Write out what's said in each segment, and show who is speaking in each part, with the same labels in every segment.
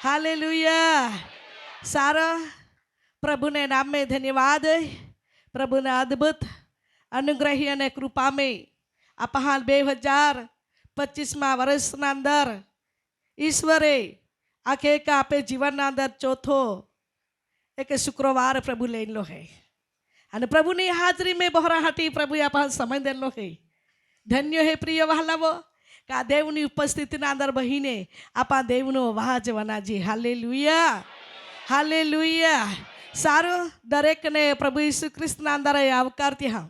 Speaker 1: Hallelujah. सारा प्रभु ने नाम में धन्यवाद। प्रभु ने अद्भुत अनुग्रही અને કૃપા में आप हाल 2025 વર્ષના અંદર ઈશ્વરે આખે એક આપે જીવનના અંદર ચોથો એક શુક્રવાર પ્રભુ લેલો है અને પ્રભુની હાજરી में બહોરાહાટી પ્રભુએ આપણા સમય દેલો है। ધન્ય હે પ્રિય વહાલાવો કે આ દેવની ઉપસ્થિતિના અંદર બહીને આપણા દેવનો વાજ વનાજી। Hallelujah hallelujah. સારું દરેકને પ્રભુ ઈસુ ખ્રિસ્તના અંદર આવકારતી હા।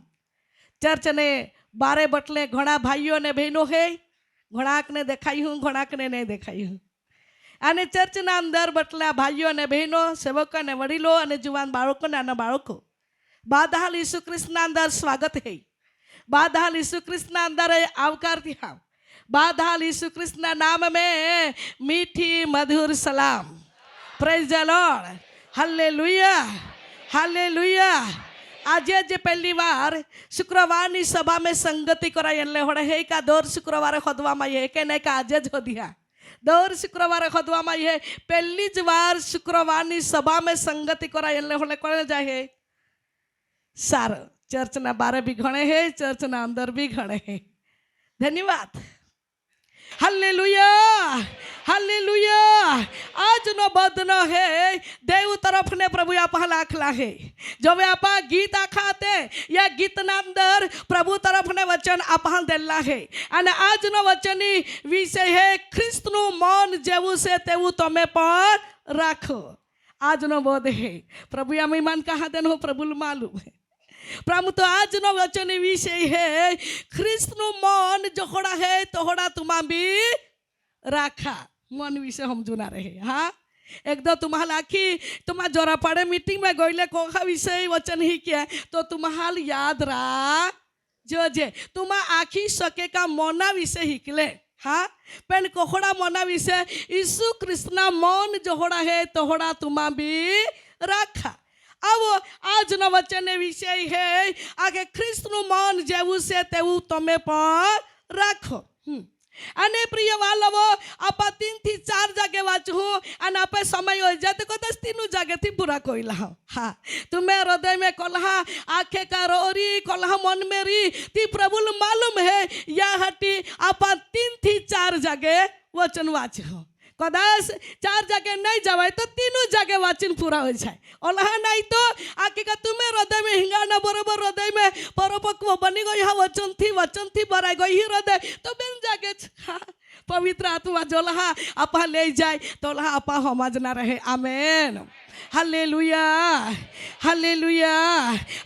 Speaker 1: ચર્ચને બારે બટલે ઘણા ભાઈઓ અને બહેનો હે, ઘણાકને દેખાયું ઘણાકને નહીં દેખાયું અને ચર્ચના અંદર બટલા ભાઈઓ અને બહેનો, સેવકો અને વડીલો અને જુવાન બાળકો નાના બાળકો બાદહાલ ઈસુ ખ્રિસ્તના અંદર સ્વાગત હે। बादहाल यीशु कृष्ण अंदर आवकार दिया। बादहाल यीशु कृष्ण नाम में मीठी मधुर सलाम। Praise the Lord. Hallelujah hallelujah. आज जे पहली बार शुक्रवार नी सभा में संगति कराई होड़े है का दौर शुक्रवार खोदवा में है के नहीं का आज हो दिया दौर शुक्रवार खोदवा में है पहली बार शुक्रवार नी सभा में संगति कराई होड़े कौन जाए सार चर्च ना बारे भी घणे है, चर्च ना अंदर भी घणे है। धन्यवाद। Hallelujah hallelujah. आज नो बदन है देव तरफ ने प्रभु आप लाखला है जो वे आप गीत आखाते या गीत ना अंदर प्रभु तरफ ने वचन आप देला है અને આજનો વચનની વિષય है ખ્રિસ્તનું મન જેવું છે તેવું તમે પણ રાખો। આજનો બોધ है प्रभु या मेहमान कहाँ देनो प्रभु मालूम है। प्रभु तो आज नो वचन विषय है ख्रिस्तनु मन जोड़ा है तोहड़ा तुमा भी राखा। मन विषय हम जुना रहे। हाँ एकदम तुम्हारा आखी तुम्हारा जोरा पड़े मीटिंग में गोइले कोखा विषय वचन ही क्या तो तुम्हारा याद रहा जो जे तुमा आखी सके का मोना विषय हिकले। हाँ पेन कोहड़ा मोना विषय यीशु कृष्णा मन जोड़ा है तोहड़ा तुमा भी राखा। अब आज नो वचन विषय है आगे ख्रिस्तनु मन जेवू से तेवू तमे पर राखो। अने प्रिय वालवो आप 3 થી 4 जगह वाचू अने आपे समय हो जाते को 3 जगह थी पूरा कोइला। हाँ तुम्हें हृदय में कलहा आखे का रोरी कलहा मन में री ती प्रभु मालूम है या हटी आप 3 થી 4 जगह वचन वाचू कदाच 4 जगह नहीं जावाय तो 3 जगह वाचन पूरा हो जाए। ओला नहीं तो आके का तुम्हें हृदय में हिंगाना बरोबर हृदय में परिपक्व बनी गई हाँ वचन थी भराई गई हृदय तो बिन जागे पवित्र आत्मा जोला आप ले जाए तो आप समझ ना रहे। Amen hallelujah hallelujah.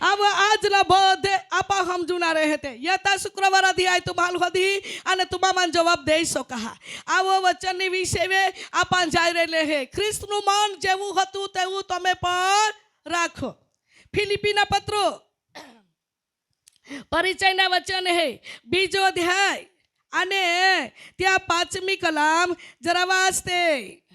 Speaker 1: अब आज ना बोध आप हम जुना रहे थे यथा शुक्रवार अध्याय तुम्हाल होदी अने तुम्हा मन जवाब दे सो कहा। अब वचन विषय में आप जाई रहे है ख्रिस्तनु मन जेवू हतु तेवू तमे पर राखो। फिलिपीना पत्रो परिचय ना वचन है 2 अध्याय अने त्या 5મી कलाम जरा वाचते।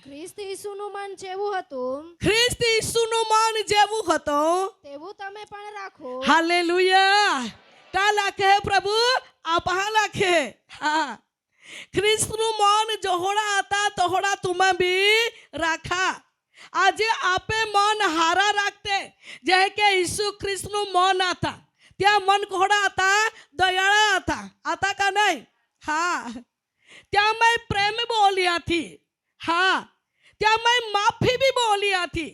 Speaker 2: ખ્રિસ્ત ઈસુનું મન જેવું હતું
Speaker 1: ખ્રિસ્ત ઈસુનું મન જેવું હતું
Speaker 2: તેવું તમે પણ રાખો।
Speaker 1: हालेलुया। का लाखे है प्रभु आप लाखे। हाँ ख्रिस्तनु मन जोहड़ा आता तोहड़ा तुम्हें भी राखा। आज आपे मन हारा राखते जह के यीशु ख्रिस्तनु मन आता त्या मन कोहड़ा आता दयाळा आता का नहीं। हाँ त्या मैं प्रेम बोलिया थी। हाँ त्या मैं माफी भी बोलिया थी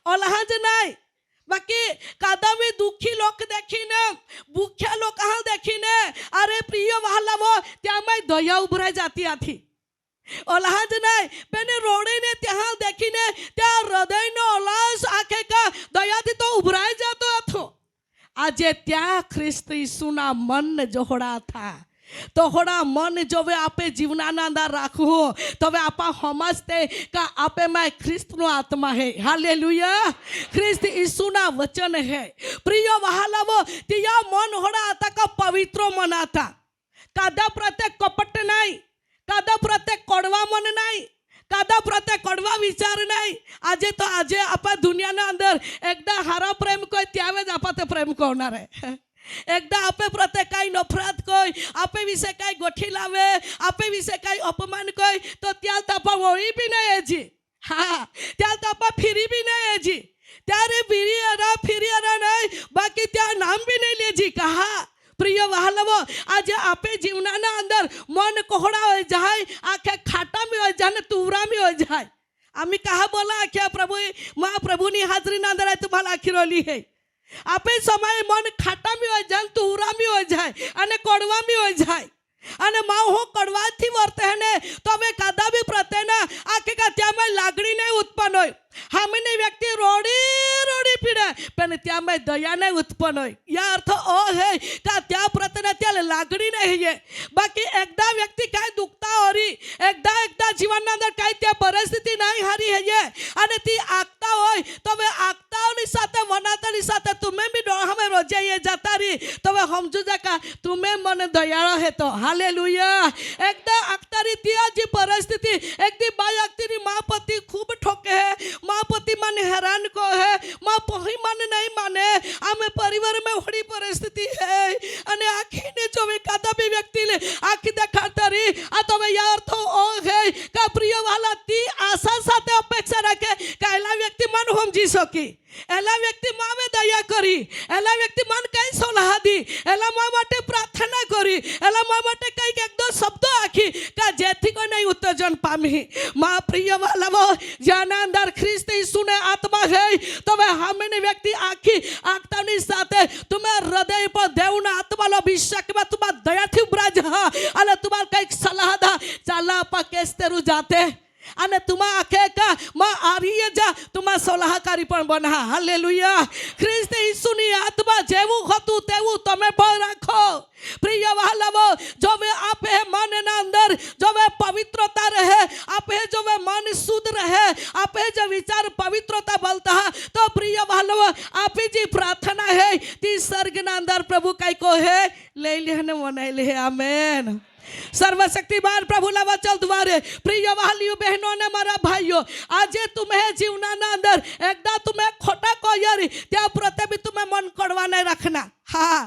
Speaker 1: ओलहज नहीं बाकी कादा में दुखी लोग देखी ने भूख्या लोग कहाँ देखी ने अरे प्रिय वाला वो त्या मैं दया उभराई जाती थी ओलहज नहीं पेने रोड़े ने त्या देखी ने त्या हृदय ने ओलास आखे का दया थी तो उभराई जातो थो। आज त्या ख्रिस्त यीशु ना मन जोड़ा था तोहड़ा मन जो वे आपे जीवनाना अंदर राखू तो वे आपा समझते का आपे मैं ख्रिस्तनु आत्मा है। हालेलुया। ख्रिस्त यीशु ना वचन है प्रिय वहालावो तिया मन होड़ा आता का पवित्र मन आता कादा प्रत्येक कपट नहीं कादा प्रत्येक कड़वा मन नहीं कादा प्रत्येक कड़वा विचार नहीं। आज तो आज आप दुनिया ना अंदर एकदा हारा प्रेम कोई त्यावेज आप प्रेम कोणार है एकदा आपे प्रत्येक काही नफरत कोई आपे विषय काही गोठी लावे आपे विषय काही अपमान कोई तो त्या तापा वळी बी नाही याची। હા ત્યાં તપા ફીરી બી નહીં એજી ત્યારે ફીરી અરા નહીં બાકી ત્યાં નામ બી નહીં લેજી કહા પ્રિય વહાલવો આજે આપે જીવનાના અંદર મન કોહડા હોય જાય આખે ખાટા બી હોય જાય ને તુવરા બી હોય જાય आम्ही कहा बोला क्या प्रभु महाप्रभुनी हाजरी ना अंदर तुम्हाला आखिरोली है आपे समय मन खाटा भी हो जाए तुरा भी हो जाए અને કડવા બી हो जाए અને માં હું કડવાથી વર્તે ને તો હવે કદા બી પ્રત્યેના આખે કા ત્યાં લાગણી નહીં ઉત્પન્ન હોય સામેની વ્યક્તિ રોડી પીડે પણ ત્યાં દયા નહીં ઉત્પન્ન હોય યા અર્થ ઓ હે કે ત્યાં પ્રત્યેના ત્યાં લાગણી નહીં હે બાકી એકદા વ્યક્તિ કાંઈ દુખતા હોરી એકદા જીવનના અંદર કાંઈ ત્યાં પરિસ્થિતિ નહીં હારી હે અને તી આગતા હોય તો હવે આગતાઓની સાથે વનાતાની સાથે તમે બી હમે રોજાઈએ જતા રહી તો હવે સમજુ જા તમે મને દયાળો હે તો હાલેલુયા એકદા આગતારી ત્યાં જે પરિસ્થિતિ એકદી બાઈ આગતીની મા પતિ ખૂબ ઠોકે હે माँ पति मन हैरान को है माँ पही मन नहीं माने आमे परिवार में बड़ी परिस्थिति है अने आखी ने जो वे कदा भी व्यक्ति ले आखी देखाता रही आ तो वे यार तो ओ है का प्रिय वाला ती आशा साथे अपेक्षा रखे का एला व्यक्ति मन समझी सकी एला व्यक्ति मावे दया करी एला व्यक्ति मन कई सलाह दी एला माँ माटे प्रार्थना करी एला माँ माटे कई एक दो शब्द आखी का जेथी को नहीं उत्तेजन पामी माँ प्रिय वाला वो जाना अंदर ख्रिस्त यीशु ने आत्मा है तो वह हमें व्यक्ति आखी आत्मानी साथे तुम्हें हृदय पर देवना आत्मा लो अभिषेक में तुम्हारा दया थी ब्राज हा अने तुम्हारा कई सलाह दा चाला आपा केस तेरू जाते અને તુમા આખે કા માં આરીએ જા તુમા સલાહકારી પણ બના હાલેલુયા ખ્રિસ્ત ઈસુની આત્મા જેવું હતું તેવું તમે પણ રાખો પ્રિય વહાલાઓ જો વે આપે મન ના અંદર જો વે પવિત્રતા રહે આપે જો વે મન શુદ્ધ રહે આપે જો વિચાર પવિત્રતા બોલતા તો પ્રિય વહાલાઓ આપે जी प्रार्थना है ती स्वर्ग ना अंदर प्रभु कई को है ले ले ने मनाई ले आमेन सर्वशक्तिमान प्रभुला वचन द्वारे प्रिय वालियों बहनों ने मारा भाइयों आज तुम्हें जीवना ना अंदर एकदा तुम्हें खोटा को यारी त्या प्रति भी तुम्हें मन कड़वा नहीं रखना हाँ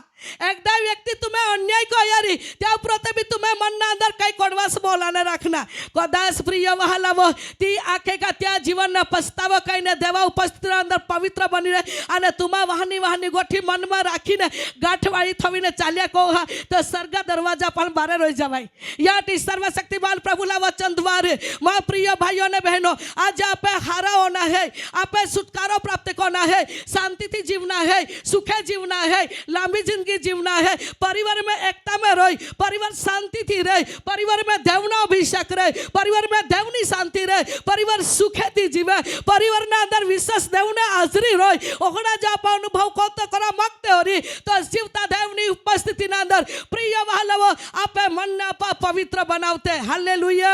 Speaker 1: एकदा व्यक्ति तुम्हें अन्याय को यारी त्या प्रति भी तुम्हें मन ना अंदर कई कड़वास बोला नहीं रखना कदाच प्रिय वहालावो ती आखे का त्या जीवन ना पछतावा कई ने देवा उपस्थिति अंदर पवित्र बनी रहे अने तुमा वाहनी गोठी मन में राखी ने गांठवाड़ी थवी ने चाल्या को तो स्वर्ग दरवाजा पर बारे रही जावाय या टी सर्वशक्तिमान प्रभुला वचन द्वारे मां प्रिय भाइयों ने बहनों आज आपे हारा होना है आपे छुटकारा प्राप्त करना है शांति थी जीवना है सुखे जीवना है लंबी जिंदगी जीवना है परिवार में एकता में रही परिवार शांति थी रहे परिवार में देवना अभिषेक रहे परिवार में देवनी शांति रहे परिवार सुखे थी जीवे परिवार ना अंदर विशेष देवने हाजरी रही ओखना जो आप अनुभव करते करा मांगते हो रही तो जीवता देवनी उपस्थिति ना अंदर प्रिय वाहलवो आपे मन ना पवित्र बनावते हालेलुया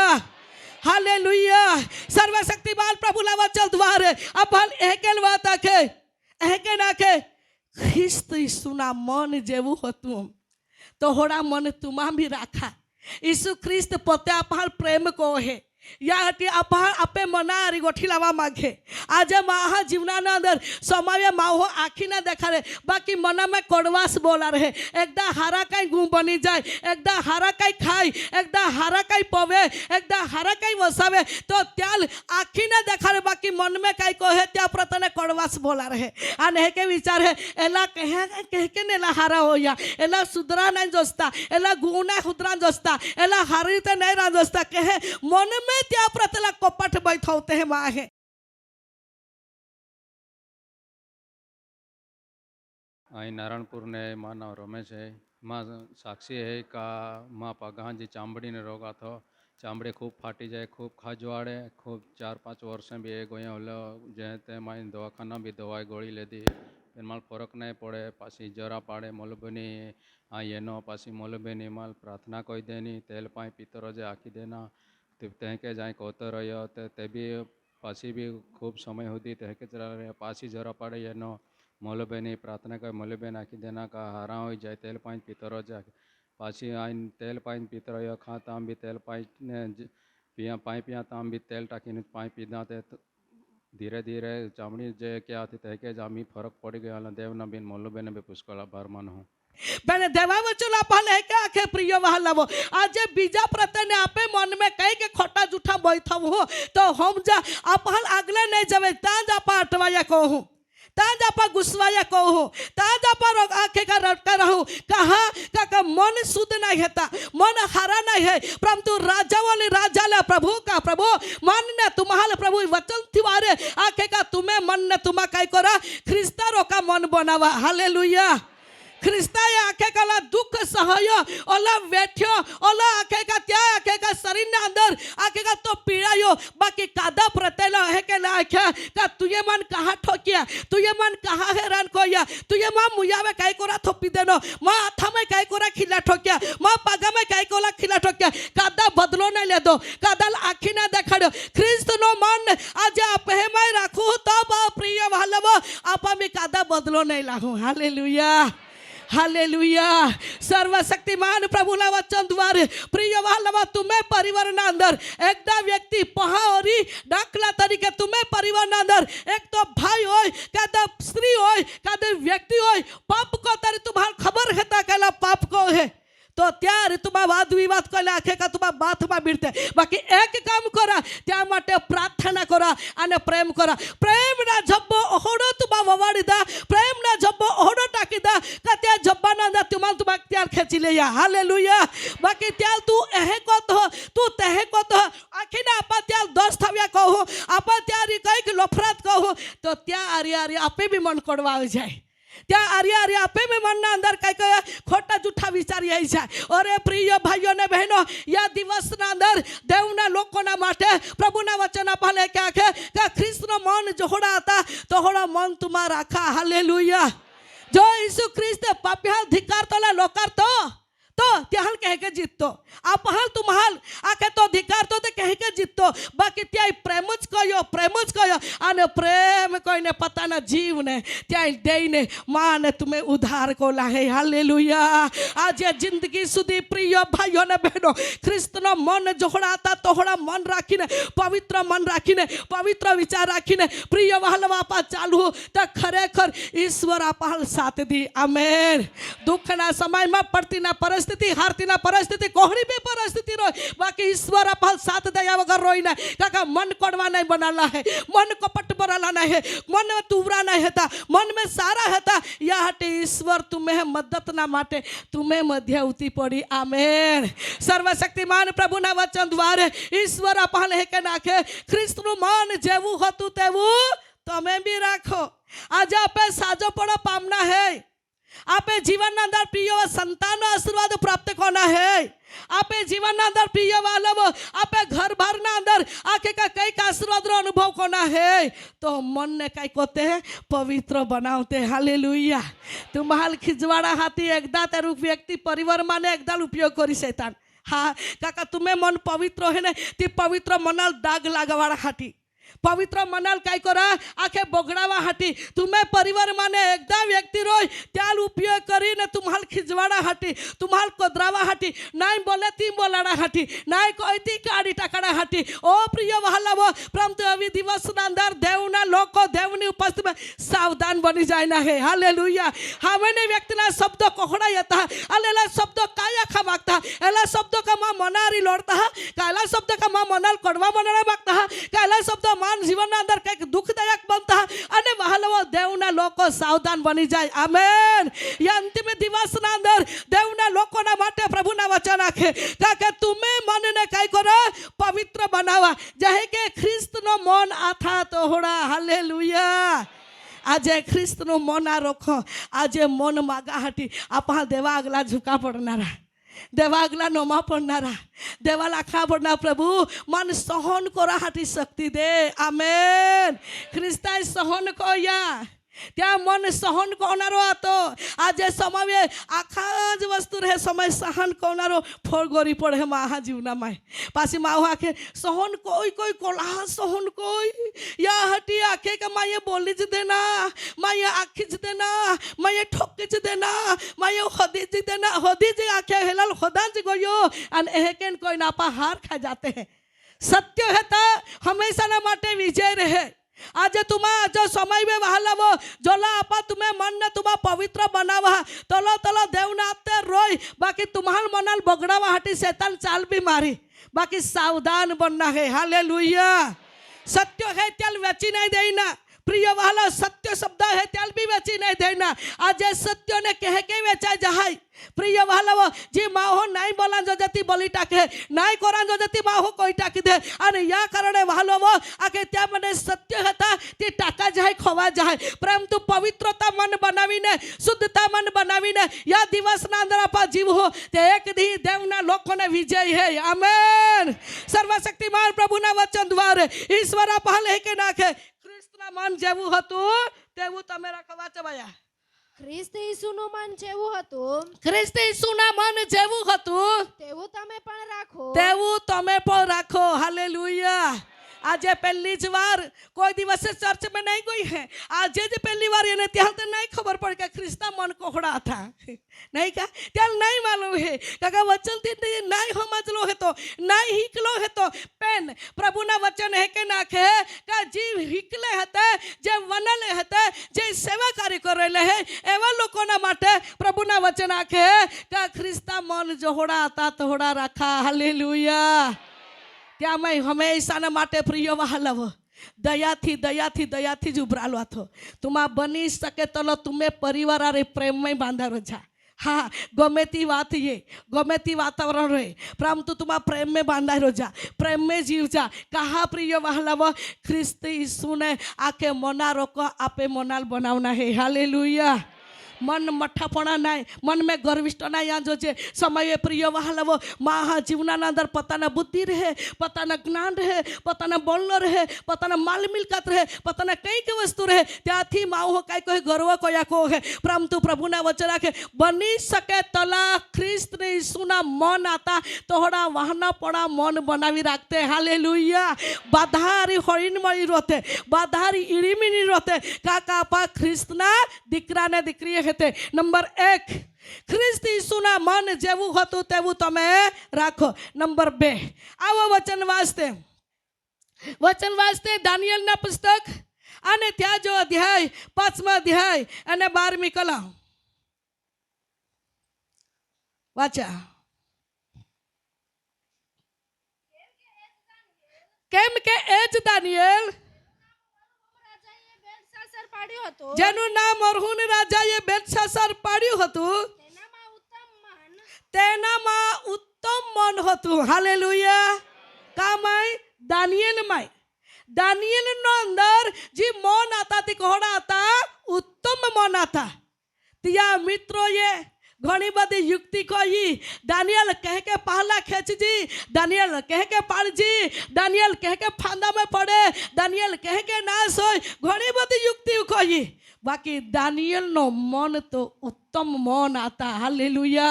Speaker 1: हालेलुया सर्वशक्तिमान प्रभुला वचन द्वारे अपन एकेल बात आखे एके नाखे ખ્રિસ્ત ઈસુના મન જેવું હતું તો હોડા મન તુમા બી રાખા ઈસુ ખ્રિસ્ત પોતે આપણા પ્રેમ કહો હે या हटी आपे मना हरी गोठी लावा मागे आज महा जीवना अंदर समय माहो आखी ना देखा रहे बाकी मना में कड़वास बोला रहे एकदा हारा कई गुम बनी जाए एकदा हारा कई खाई एकदा हारा कई पवे एकदा हारा कई वसावे तो त्याल आखी ना देखा रहे बाकी मन में कई कहे त्या प्रतने कड़वास बोला रहे आने के विचार है एला कह के नेला हारा हो या एला सुधरा नहीं जोस्ता एला गुना खुदरा जोस्ता एला हारी ते नहीं रा जोस्ता कहे मन में त्या प्रतला कपट बैठाते हैं माँ है
Speaker 3: અહીં નારાયણપુર ને માં નામ રમેશ છે માં સાક્ષી है का माँ पगा जी चामड़ी ने रोग थो चामड़ी खूब फाटी जाए खूब खजवाड़े खूब 4-5 वर्ष भी गया हलो जे ते माँ दवाखाना भी दवाई गोली लेती माल फरक नहीं पड़े पासी जरा पाड़े मोलबनी हाँ येनो पासी मोलबनी माल प्रार्थना कोई देनी तेल पाई पीतरो जे आखी देना ते के जाए कोतो रहो ते भी पासी भी खूब समय होती ते के चला रहे पासी जरा पाड़े येनो मोलबेनी प्रार्थना कर मोलबे नाखी देना का हारा हो जाए तेल पाइन पीतरो जा पासी आइन तेल पाइन पीतरो या खा ताम भी तेल पाइन ने पिया पाई पिया ताम भी तेल टाकी पाई पीना ते धीरे धीरे चामड़ी जे क्या थी ते के जामी फर्क पड़ गया देवना बिन मोलबे ने भी पुष्कल आभार मानो।
Speaker 1: બેને દેવા વચન આપણને કે આખે પ્રિય વહાલાવો આજે બીજા પ્રત્યેને આપે મન में કઈ કે ખોટા જૂઠા બોલતા હો તો हम जा આપણ આગલે નહીં જવે ત્યાં જ આપા અટવાયા કહું ताज आपा गुस्वाया कहो ताज आपा आंखें का रटका रहूं कहा का मन शुद्ध नहीं है मन हरा नहीं है परंतु राजा वाले राजा ला प्रभु का प्रभु मन ने तुम्हारे प्रभु वचन थिवारे आंखें का तुम्हें मन ने तुम्हा काय करा ख्रिस्तारो का मन बनावा हालेलुया ख्रिस्ताए आंखें का दुख सहयो ओला वेठ्यो ओला आंखें का त्या आंखें का शरीर ने अंदर आंखें का तो पीड़ायो बाकी कादा प्रतेला है के ना आंखें का तुझे मन कहाँ ठोकिया तुझे मन कहाँ हैरान कोया तुझे माँ मुया में काय कोरा थोपी देनो माँ आथा में काय कोरा खिला ठोकिया माँ पागा में काय कोरा खिला ठोकिया कादा बदलो नहीं ले दो कादा आँखी ना देखाड़ो ख्रिस्त नो मन आज आप है मैं रखूँ तब प्रिय भालवो आपा में कादा बदलो नहीं लाहूँ हालेलुया हालेलुया सर्वशक्तिमान प्रभुला वचन द्वारे प्रिय वालवा तुम्हें परिवार ना अंदर एकदा व्यक्ति पहाड़ी दाखला तरीके तुम्हें परिवार ना अंदर एक तो भाई होय कादा स्त्री होय कादा व्यक्ति होय पाप को तारी तुम्हार खबर है ताकला पाप को है तो त्यार तुम्हारा वाद विवाद को आखे का तुम्हारा बात में मिलते बाकी एक काम करा त्या माटे प्रार्थना करा अने प्रेम करा प्रेम ना जब्बो ओहडो तुम्हारा ववाड़ी दा प्रेम ना जब्बो ओहडो टाकी दा का त्या जब्बा ना दा तुम्हारा त्यार खेची ले या हालेलुया बाकी त्याल तू एहे को तू तेहे को तो आखी ना आपा त्याल दोस्त हव्या कहो आपा त्यारी कई लोफरात कहो तो त्या आरी आरी आपे भी मन कोड़वा जाए त्या आर्या आर्या आपे में मन ना अंदर कई कई खोटा जूठा विचार यही जाए और प्रिय भाइयों ने बहनों या दिवस ना अंदर देवना लोग ना माटे प्रभु ना वचन आपले क्या के का ख्रिस्त नो मन जोड़ा आता तो होड़ा मन तुम्हारा रखा हालेलुया जो यीशु ख्रिस्त पापिया धिकार तोला लोकार तो त्याहल कह के जीतो आप हल तुम्हाल आके तो धिकार तो कह के जीतो बाकी त्या प्रेमच कयो आने प्रेम कोई ने पता ना जीव ने त्या दे ने मां ने तुम्हें उद्धार को लाहे हालेलुया आज ये जिंदगी सुधी प्रिय भाइयों ने बहनों ख्रिस्त नो मन जोड़ाता तोहड़ा मन राखीने पवित्र मन राखीने पवित्र विचार राखीने प्रिय वहालवा आपा चालू तो खरेखर ईश्वर आपा साथ दी आमेन दुख ना समय में पड़ती ना परिस्थिति हारती ना परिस्थिति कोहड़ी भी परिस्थिति रोय बाकी ईश्वर आपा साथ दया वगर रोई ना काका मन कोड़वा नहीं बनाला है मन कपट बनाला नहीं है मन में तुवरा नहीं है मन में सारा है या हटे ईश्वर तुम्हें मदद ना माटे तुम्हें मध्य उती पड़ी आमेन सर्वशक्तिमान प्रभु ना वचन द्वारे ईश्वर आपा ले के नाखे ख्रिस्त नु मन जेवू होतु तेवू तमे भी राखो आज आपे साजो पड़ो पामना है आपे जीवन अंदर प्रिय संतान आशीर्वाद प्राप्त करना है आपे जीवन अंदर प्रिय वालव आपे घर भर ना अंदर आके का कई का आशीर्वाद रो अनुभव करना है तो मन ने कई कोते हैं पवित्र बनाते हालेलुया तुम्हाल खिजवाड़ा हाथी एकदा तेरू व्यक्ति परिवार माने एकदाल उपयोग करी शैतान हाँ काका तुम्हें मन पवित्र है ना ती पवित्र मनाल दाग लागवाड़ा हाथी पवित्र मनाल काय करा आखे बोगड़ावा हाटी तुम्हें परिवार माने एकदा व्यक्ति रोय त्याल उपयोग करी ने तुम्हाल खिजवाड़ा हाटी तुम्हाल कोदरावा हाटी नाई बोले ती बोलाड़ा हाटी नाई कोईती काड़ी टाकड़ा हाटी ओ प्रिय वहालावो परंतु अभी दिवस अंदर देवना लोको देवनी उपस्थित में सावधान बनी जाना है हालेलुया हमें व्यक्ति ना शब्द कोहड़ा येता अलेला शब्द काया खा मागता एला शब्द का मां मनारी लोड़ता काला शब्द का मां मनाल कोड़वा मनाना मागता काला शब्द मान जीवन अंदर कई दुखदायक बनता अने वहालवो देवना लोको सावधान बनी जाए आमेन ये अंतिम दिवस ना अंदर देवना लोको ना माटे प्रभु ना वचन आखे ताके तुम्हें मन ने कई करो पवित्र बनावा जहे के ख्रिस्त नो मन आथा तोहड़ा हालेलुया आज ख्रिस्त नो मन आ रखो आज मन मागा हाटी आपा देवा अगला झुका पड़नारा देवागला नोमा पड़नारा देवाला खा पड़ना प्रभु मन सहन करा हाटी शक्ति दे आमेन ख्रिस्ताय सहन को या त्या मन सहन कोनारो आतो आज समय आखाज वस्तु रहे समय सहन कोनारो फोड़ गोरी पड़े माहा जीवना माय पासी माह आखे सहन कोई कोई कोला सहन कोई या हटी आखे का माये बोलीज देना माये आखिज देना माये ठोकिज देना माये होदीज देना होदीज आखे हेलाल होदांज गोयो अन एहेकेन कोई नापा हार खा जाते हैं सत्य है ता हमेशा ना माटे विजय रहे आज तुम्हा जो समय में वहालावो जोला आपा तुम्हें मन ने तुम्हा पवित्र बनावा तलो तलो देवना आते रोय बाकी तुम्हाल मनाल बगड़ावा हाटी शैतान चाल भी मारी बाकी सावधान बनना है हालेलुया सत्य है त्याल वेची नहीं देना प्रिय वाला सत्य शब्द है त्याल भी वेची नहीं देना आज सत्य ने कह के वेचा जहाय प्रिय वाला जी माहो नहीं बोला जो जती बोली टाके नहीं करा जो जती माहो कोई टाकी दे और या कारणे वालो वो आके त्या मने सत्य हता ती टाका जाय खोवा जाय परंतु पवित्रता मन बनावीने शुद्धता मन बनावीने या दिवस ना अंदर आपा जीव हो ते एक दी देवना लोको ने विजय है आमेन सर्वशक्तिमान प्रभुना वचन द्वारे ईश्वर आपा लेके नाखे ख्रिस्तना मन जेवू હતું તેવું તમે રાખવા ચવાયા
Speaker 2: ખ્રિસ્ત ઈસુનું મન જેવું હતું
Speaker 1: ખ્રિસ્ત ઈસુના મન જેવું હતું
Speaker 2: તેવું તમે પણ રાખો
Speaker 1: તેવું તમે પણ રાખો હાલેલુયા આજે પહેલી જ વાર કોઈ દિવસે ચર્ચ में नहीं गई है आज જ પહેલી વાર એને ત્યાં તો नहीं खबर पड़ के ख्रिस्ता मन कोहड़ा था नहीं का त्याल नहीं मालूम है काका वचन थी नहीं समझ लो है तो नहीं हिकलो है तो पेन प्रभु ना वचन है के नाखे का जीव हिकले हते जे वनले हते जे सेवा कार्य करेले है एवा लोकोना माटे प्रभु ना वचन आखे का ख्रिस्ता मन जोहड़ा आता तोहड़ा रखा हालेलुया त्या मैं हमेशा माटे प्रिय वहालव दयाथी दयाथी दयाथी ज उभरालो હતો तुमा बनी सके तलो तुम्हें परिवार अरे प्रेम में बांधा रजा हाँ गमे ती बात ये गमे ती वातावरण रहे परंतु तुमा प्रेम में बांधा रजा प्रेम में जीव जा कहा प्रिय वहालव ख्रिस्त यीशु ने आके मना रोको आपे मनाल बनावना है हालेलुया मन मठ्ठापणा नाही मन में गर्विष्ठ नाही या जो समय प्रिय वहालव महा जीवना अंदर पताना बुद्धि रहे पताना ज्ञान रहे पताना बोलनो रहे पताना माल मिलकत रहे पताना कई के वस्तु रहे त्याथी माओ कई कोई गर्व कोया को है परंतु प्रभुना वचन के बनी सके तला ख्रिस्त ने यीशुना मन आता तोहड़ा वाहना पड़ा मन बनावी राखते हालेलुया बाधारी हरिणमयी रोते बाधारी इड़ीमिनी रोते काका पा ख्रिस्तना दीकरा ने दीकरी हेते नंबर 1 ख्रिस्त यीशुना मन जेवू हतु तेवू तमे राखो नंबर 2 आवो वचन वास्ते दानियल ना पुस्तक अने त्या जो अध्याय 5मा अध्याय अने 12मी कलम वाचा केम के एज दानियल જેનું નામ અરહુન રાજાએ બેલશાસર પાડ્યું હતું તેનામાં ઉત્તમ મન હતું હાલેલુયા કામાય દાનિયેલમાં દાનિયેલનો અંદર જે મન હતા તે કોહડા હતા ઉત્તમ મન હતા ત્યાં મિત્રોએ घणी बड़ी युक्ति कही दानियल कह के पहला खेच जी दानियल कह के पाड़ जी दानियल कह के फांदा में पड़े दानियल कह के नाश हो घणी बड़ी युक्ति कही बाकी दानियल नो मन तो उत्तम मन आता हालेलुया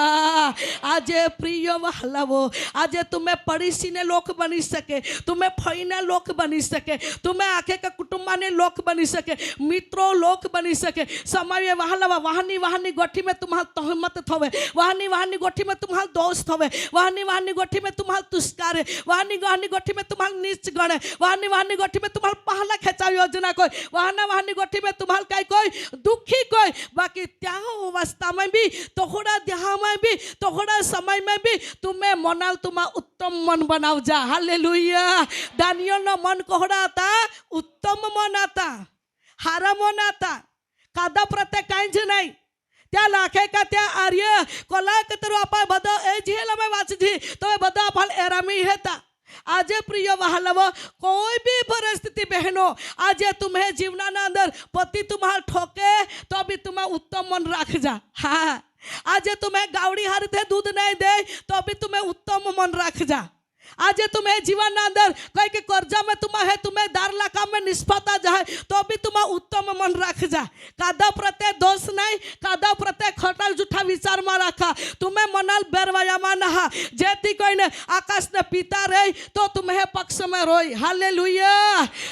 Speaker 1: आज प्रिय वहालवो आज तुम्हें पड़ोसी ने लोक बनी सके तुम्हें फईना लोक बनी सके तुम्हें आखे का कुटुंबाने लोक बनी सके मित्रों लोक बनी सके समय वहालवा वाहनी वाहनी गोठी में तुम्हार तहमत थवे वाहनी वाहनी गोठी में तुम्हार दोस्त थवे वाहनी वाहनी गोठी में तुम्हार तुस्कार है वाहनी वाहनी गोठी में तुम्हार नीच गण है वाहनी वाहनी गोठी में तुम्हार पहला खेचा योजना कोई वाहना वाहनी गोठी में तुम्हार काय कोई दुखी कोई बाकी त्या अवस्था में भी तोहड़ा देहा में भी तोहड़ा समय में भी तुम्हें मनाल तुम्हारा उत्तम मन बनाव जा हालेलुया दानियल नो मन कोहड़ा आता उत्तम मन आता हारा मन आता कादा प्रत्ये काई ज नहीं त्या लाखे का त्या आर्य कोला कतरो आपा बदा ए जेला में वाचजी तो बदा फल एरामी हेता आज प्रिय वहालव कोई भी परिस्थिति बहनों आज तुम्हें जीवना अंदर पति तुम्हारा ठोके तो भी तुम्हें उत्तम मन रख जा हाँ आज तुम्हें गावड़ी हर दे दूध नहीं दे तो भी तुम्हें उत्तम मन रख जा आज तुम्हें जीवन अंदर कहीं के कर्जा में तुम्हें दार लाका में निष्फलता जाए तो भी तुम्हें उत्तम मन रख जा कादा प्रत्ये दोष नहीं कादा प्रत्ये खटल जूठा विचार में रखा तुम्हें मनल बेरवायामा नहा जेती कोई ने आकाश ने पीता रही तो तुम्हें पक्ष में रोई हालेलुया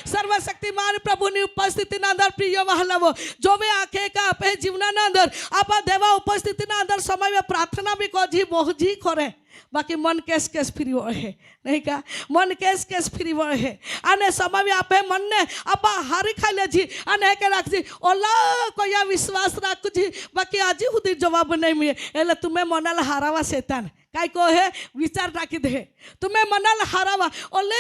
Speaker 1: सर्वशक्तिमान प्रभु की उपस्थिति अंदर प्रिय वहालव जो वे आखे का अपने जीवना अंदर आप देवा उपस्थिति अंदर समय में प्रार्थना भी को जी बहु जी करे બાકી મન કેસ ફરી વળે નહીં કા મન કેસ ફરી વળે અને સમાવી આપે મનને આપા હારી ખાઈ લેજી અને કે રાખજી ઓલા કોઈ વિશ્વાસ રાખજી બાકી આજે સુધી જવાબ નહીં મળે એટલે તમે મનાલ હારાવા શેતાન કાંઈ કહો હે વિચાર રાખી દે તમે મનાલ હારાવા ઓલે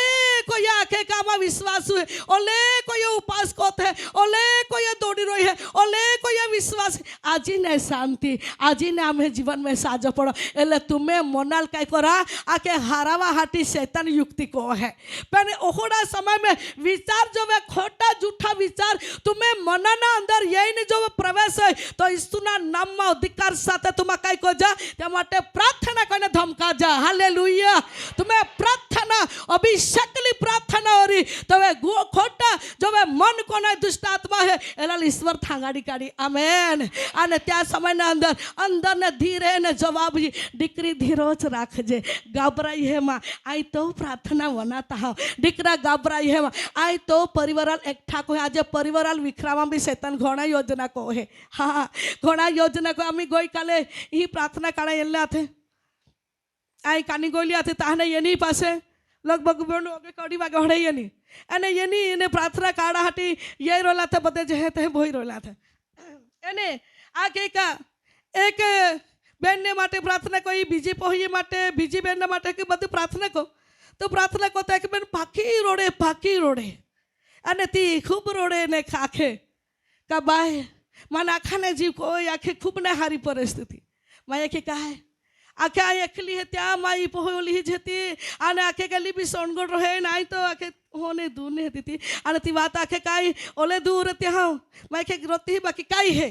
Speaker 1: કોઈ આખે કામાં વિશ્વાસ હોય ઓલે કોઈ ઉપાસ કોત હે ઓલે કોઈ દોડી રહી હે ઓલે કોઈ વિશ્વાસ આજે ને શાંતિ આજે ને અમે જીવન में સાજો પડો એટલે તમે મનાલ કાંઈ કરા આખે હારાવા હાટી શૈતાન યુક્તિ કહો હે પણ ઓહડા સમય में विचार जो वे खोटा जूठा विचार तुम्हें मनाना अंदर यही नहीं जो प्रवेश है तो ઈસુના નામમાં અધિકાર સાથે તમે કાંઈ કહો જા તે માટે પ્રાર્થના કરીને ધમકા જા હાલેલુયા તમે પ્રાર્થના અભિષેકની પ્રાર્થના ઓરી તમે ખોટા જો વે મન કોના દુષ્ટ આત્મા હે એલા ઈશ્વર થાંગાડી કાઢી આમેન અને ત્યાં સમયના અંદર ને ધીરે ને જવાબ દીકરી ધીરોજ રાખજે ગાબરાઈ હેમાં આઈ તો પ્રાર્થના વનાતા હા દીકરા ગાબરાઈ હેમાં આઈ તો પરિવારાલ એકઠા કહે આજે પરિવારાલ વિખરાવા બી શૈતાન ઘણા યોજના કહે હા ઘણા યોજના કહે અમે ગઈકાલે એ પ્રાર્થના કાળે એલા હે આઈ કાની ગોલી હતી તાહને એની પાસે લગભગ કડી વાગે હડાઈ એની અને એની એને પ્રાર્થના કાળા હતી એ રોલા થે બધે જે તે ભોઈ રોલા થે એને આ કે એક બેનને માટે પ્રાર્થના કોઈ બીજી પહોળી માટે બીજી બેનને માટે કે બધું પ્રાર્થના કહો તો પ્રાર્થના કહો તો એક બેન પાકી રોડે અને તી ખૂબ રોડે ને ખાખે કા બાય મને આખાને જીવ કોઈ આખે ખૂબ ને હારી પરિસ્થિતિ માય કે કાય આખે આ એકલી હે ત્યાં માઈ પહોળી જ હતી અને આખે ગલી બી સોનગઢ રહે નાઈ તો આખે હોને દૂર ને હતી અને તી વાત આખે કાઈ ઓલે દૂર ત્યાં માય કે રોતી બાકી કાઈ હે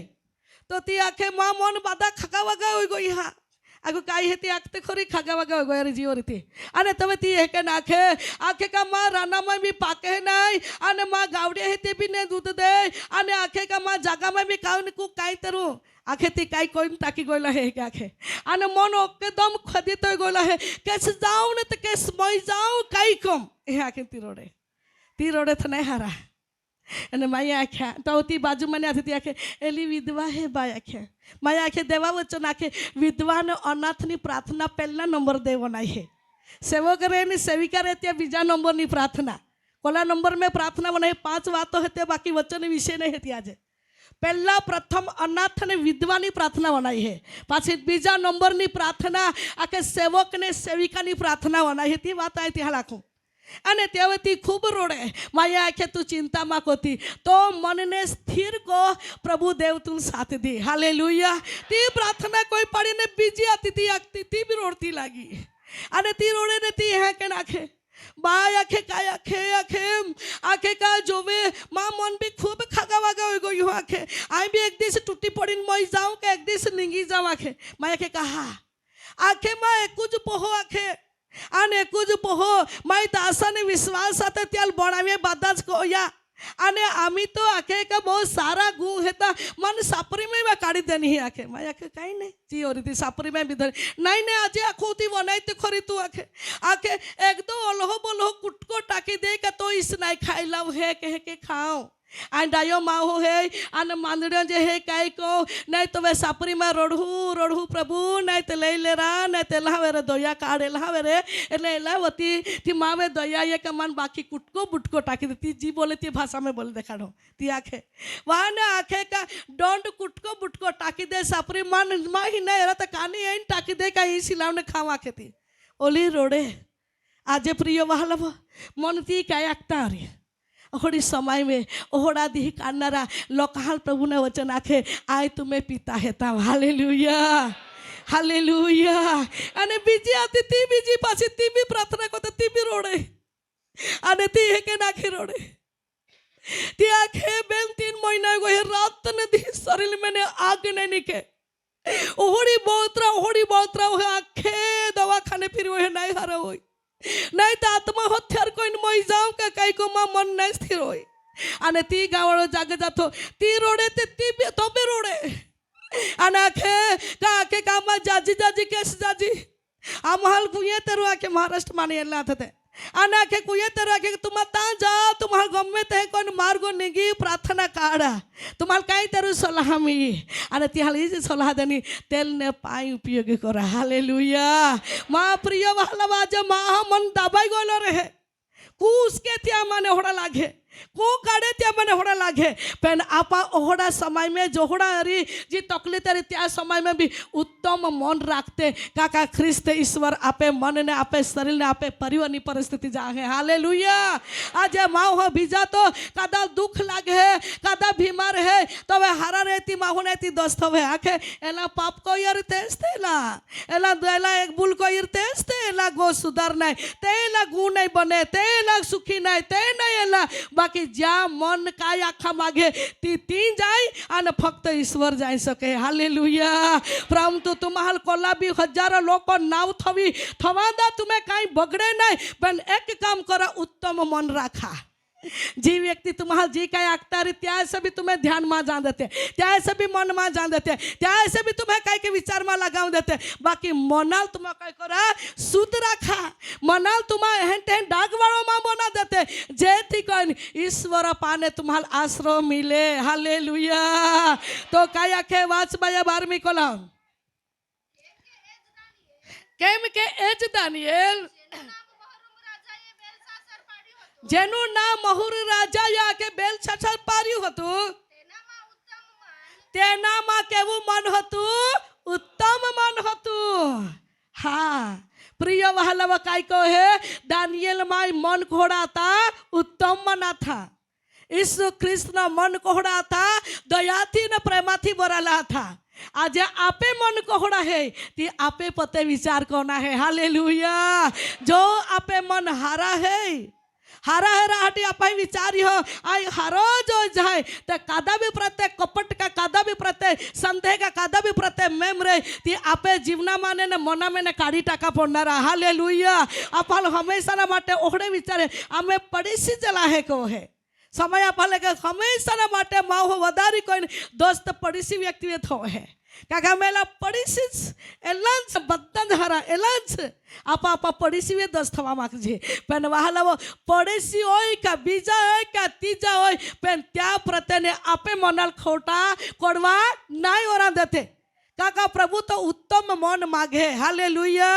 Speaker 1: તો તી આખે માં મન બાદા ખગા વગા હોય ગઈ હા આગો કાઈ હતી આખતે ખરી ખગા વગા હોય ગઈ જીવો રીતી અને તમે તી હે કે નાખે આખે કા માં રાનામાં બી પાકે નાઈ અને માં ગાવડે હે તે બી ને દૂધ દે અને આખે કા માં જાગામાં બી કાવ ને કુ કાઈ તરું આખેથી કાંઈ કોઈને તાકી ગયેલા હે કે આખે અને મન એકદમ ખદીત ગયેલા હે કેસ જાઉં ને તો કેસ મય જાઉં કાંઈ કમ એ આખે તી રોડે તો નહીં હારા અને માયા આખ્યા તો તી બાજુ મને આથી આખે એલી વિધવા હે બાય આખ્યા માયા આખે દેવા વચન આખે વિધવાને અનાથની પ્રાર્થના પહેલા નંબર દેવનાઈ હે સેવક રે ની સેવિકા રે ત્યાં બીજા નંબરની પ્રાર્થના કોલા નંબર મેં પ્રાર્થના બનાવી 5 વાતો હતી બાકી વચન વિશે નહીં હતી આજે પહેલા પ્રથમ અનાથ અને વિધવાની પ્રાર્થના વનાઈ હે પાછી બીજા નંબરની પ્રાર્થના આખે સેવક ને સેવિકાની પ્રાર્થના વનાઈ હતી વાત આવી ત્યાં રાખું અને તેવતી ખૂબ રોડે માયા આખે તું ચિંતામાં કોતી તો મનને સ્થિર કો પ્રભુ દેવ તું સાથ દે હાલેલુયા તી પ્રાર્થના કોઈ પડીને બીજી હતી તી બી રોડતી લાગી અને તી રોડે ને તી હે કે નાખે બાય આખે કા જોવે માં મન બી ખૂબ ખાગા વાગા હોય ગયું આખે આઈ બી એક દિવસ તૂટી પડીને મઈ જાઉં કે એક દિવસ નીંગી જાઉં આખે માં આખે કહા આખે માં એકું જ પોહો આખે અને એકું જ પોહો માય દાસાને વિશ્વાસ સાથે ત્યાં ભણાવીએ બધા જ કોયા અને આમી તો આખે કે બહુ સારા ગુણ હતા મને સાપરીમાં કાઢી દેની આખે માય આખે કાંઈ નહીં જી ઓરી હતી સાપરીમાં બી ધરી નહીં આજે આખું થી વનાઈ તે ખરી તું આખે એક તો ઓલહો બોલહો કુટકો ટાકી દે કે તો ઈસ નાઈ ખાઈ લાવ હે કે ખાઓ આ ડાયો માહો હે અને માંદડ્યો જે હે કાંઈ કહો નહીં તો વે સાપરીમાં રોડવું પ્રભુ નહીં તો લઈ લે રા નહીં તે લાવે રે દોયા કાઢે લાવે રે એટલે લાવતી થી માવે દોયા એ કે મન બાકી કુટકો બુટકો ટાકી દેતી જી બોલે તે ભાષા में बोले देखाड़ो ती आखे वाने आखे का डोंट कुटको बुटको टाकी दे सापरी मान माँ ही नहीं रहा तो कानी यही टाकी दे का ये सिलाव ने खावा आखे थी ओली रोडे आजे प्रिय वाला मन थी क्या आखता रही ओहड़ी समय में ओहड़ा दी कान्नारा लोकाल प्रभु ने वचन आखे आय तुम्हें पीता है ता हालेलुया અને બીજી આતી તી બીજી પાછી તી બી પ્રાર્થના કરતે તી બી રોડે અને તી હે કે નાખી રોડે ती आखे बेन 3 महीना गए रात ने दी शरीर मैंने आग नहीं निके ओहड़ी बोलतरा हो आखे दवाखाने फिर वो नहीं हरा हो नहीं तो आत्मा हत्यार कोई मई जाऊं का कई को मां मन नहीं स्थिर होई અને તી ગાવળો જાગે જાતો તી રોડે તે તી તો બી રોડે અને આખે કામાં જાજી કેસ જાજી આ મહાલ કુએ તરુ આખે મહારાષ્ટ્ર માં એલા થતે અને આખે કુએ तरह के तुम्हाला ता जा तुम्हाला गम्मे ते कोण मार्गो निगी प्रार्थना काढा तुम्हाला काही तरी सल्ला मी आणि त्याला ही सल्ला देनी तेलने पाय उपयोगी करा हालेलुया मा प्रिय वाला वाजा मा मन दाबाई गोलो रे कूस के त्या माने होड़ा लागे को काढे त्या माने होड़ा लागे पण आपा ओहड़ा समय में जोहड़ा री जी तकलीफ री त्या समय में भी उत्तम मन रखते काका ख्रिस्त ईश्वर आपे मन ने आपे शरीर ने आपे परिवार नी परिस्थिति जागे हालेलुया आज माँ हो बीजा तो कदा दुख लागे कदा बीमार है तो वे हरा रहती माहू रहती दोस्त वे आखे एला पाप को इरतेस्ते एला एक बुल को इरतेस्ते एला गो सुधार नहीं तेला गुण नहीं बने तेला सुखी नहीं ते नहीं एला बाकी ज्या मन काय आखा मागे ती तीन जाय आणि फक्त ईश्वर जाय सके हालेलुया परंतु तुम्हाला कोलाबी हजारों लोक नाव थवी थवादा तुम्हें काही बगड़े नहीं पण एक काम करा उत्तम मन राखा जी व्यक्ति तुम्हाला जी काय आखता रे त्यासे भी तुम्हें ध्यान में जान देते त्यासे भी मन में जान देते त्यासे भी तुम्हें काय के विचार में लगाव देते बाकी मनाल तुम्हें काय करा शुद्ध रखा मनाल तुम्हें हेन टेन डागवाड़ो में बना देते जेथी कोई ईश्वर पाने तुम्हाला आश्रय मिले हालेलुया तो काय आखे वाच बाया 12મી कलम केम के एज दानिएल જેનું નામ મહુર રાજા યા કે બેલશાસ્સર પાર્યું હતું તેનામાં કેવું મન હતું ઉત્તમ મન હતું હા પ્રિય વહાલાવા काय કહે દાનિયેલ માં મન ઘોડા था उत्तम मना था ઈસુ ખ્રિસ્તના મન કોહડા था દયાથી ને પ્રેમાથી ભરેલા था आज आपे मन कोहड़ा है ती आपे पते विचार करना है हालेलुया जो आपे मन हारा है राहटी आपण विचारी हो आई हारो जो जाए ते कादा भी प्रत्यय कपट का कादा भी प्रत्यय संदेह का कादा भी प्रत्यय मेमरे ती आपे जीवना माने ने मना में काढी टाका पडणारा हालेलुया आपण हमेशा ना माटे ओहडे विचारे आमे पडीसी जला है को है समय आपले के हमेशा ना माटे माहो वदारी कोई दोस्त पडीसी व्यक्ति थो है काका मेला पडीसीच एलांच बद्दन हरा एलांच आपा आपा पडीसी वे दोस्त थवा मागजे पण वाहला वो पडीसी होय का बीजा होय का तीजा होय पण त्या प्रत्यने आपे मनाल खोटा कोडवा नाही ओरा देते काका प्रभु तो उत्तम मन मागे हालेलुया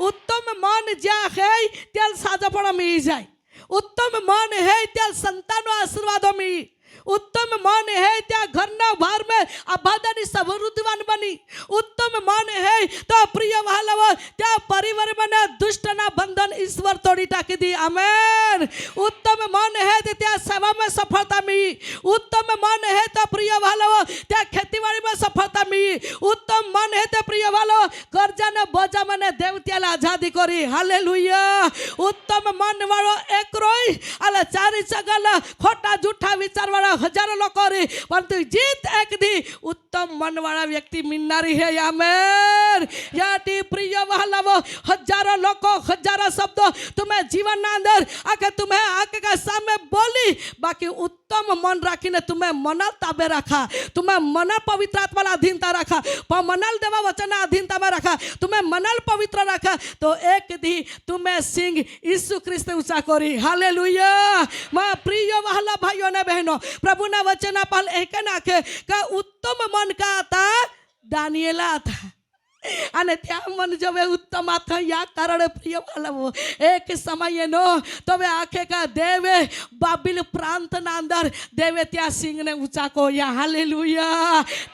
Speaker 1: उत्तम मन ज्या है त्याल साजापण मिळी जाय उत्तम मन है त्याल संतानो आशीर्वाद मिळी उत्तम मन है त्या घरना भार में आबादानी समृद्धवान बनी उत्तम मन है तो प्रिय वाहलाव त्या परिवार में दुष्टना बंधन ईश्वर तोड़ी टाकी दी आमेन उत्तम मन है त्या सेवा में सफलता मिली उत्तम मन है तो प्रिय वाहलाव त्या खेतीबाड़ी में सफलता मिली उत्तम मन है तो प्रिय वाहलाव कर्जा ने बोझा में देवत्याला आजादी करी हालेलुया उत्तम मन वाळो एक रोई अला चारी सगळा खोटा झूठा विचार वाला हजारों लोग रे परंतु जीत एक दी उत्तम मन वाला व्यक्ति मिलनारी है आमेन याटी प्रिय वाहलाव हजारों लोग हजारों शब्द तुम्हें जीवन ना अंदर आके तुम्हें आके का सामने बोली बाकी उत्तम मन राखीने तुम्हें मनाल ताबे रखा तुम्हें मनाल पवित्र आत्मा अधीनता रखा मनाल देवा वचन अधीनता में रखा तुम्हें मनाल पवित्र रखा तो एक दी तुम्हें सिंह यीशु ख्रिस्त ऊंचा करी हालेलुया मां प्रिय वाहला भाइयों ने बहनों प्रभु ना वचन पाल एक नाखे का उत्तम मन का था दानियेला था અને ત્યાં મન જવે उत्तम था या कारण प्रिय वाला एक समय नो तबे आखे का देवे बाबिल प्रांत ना अंदर देवे त्या सिंह ने ऊंचा को या हालेलुया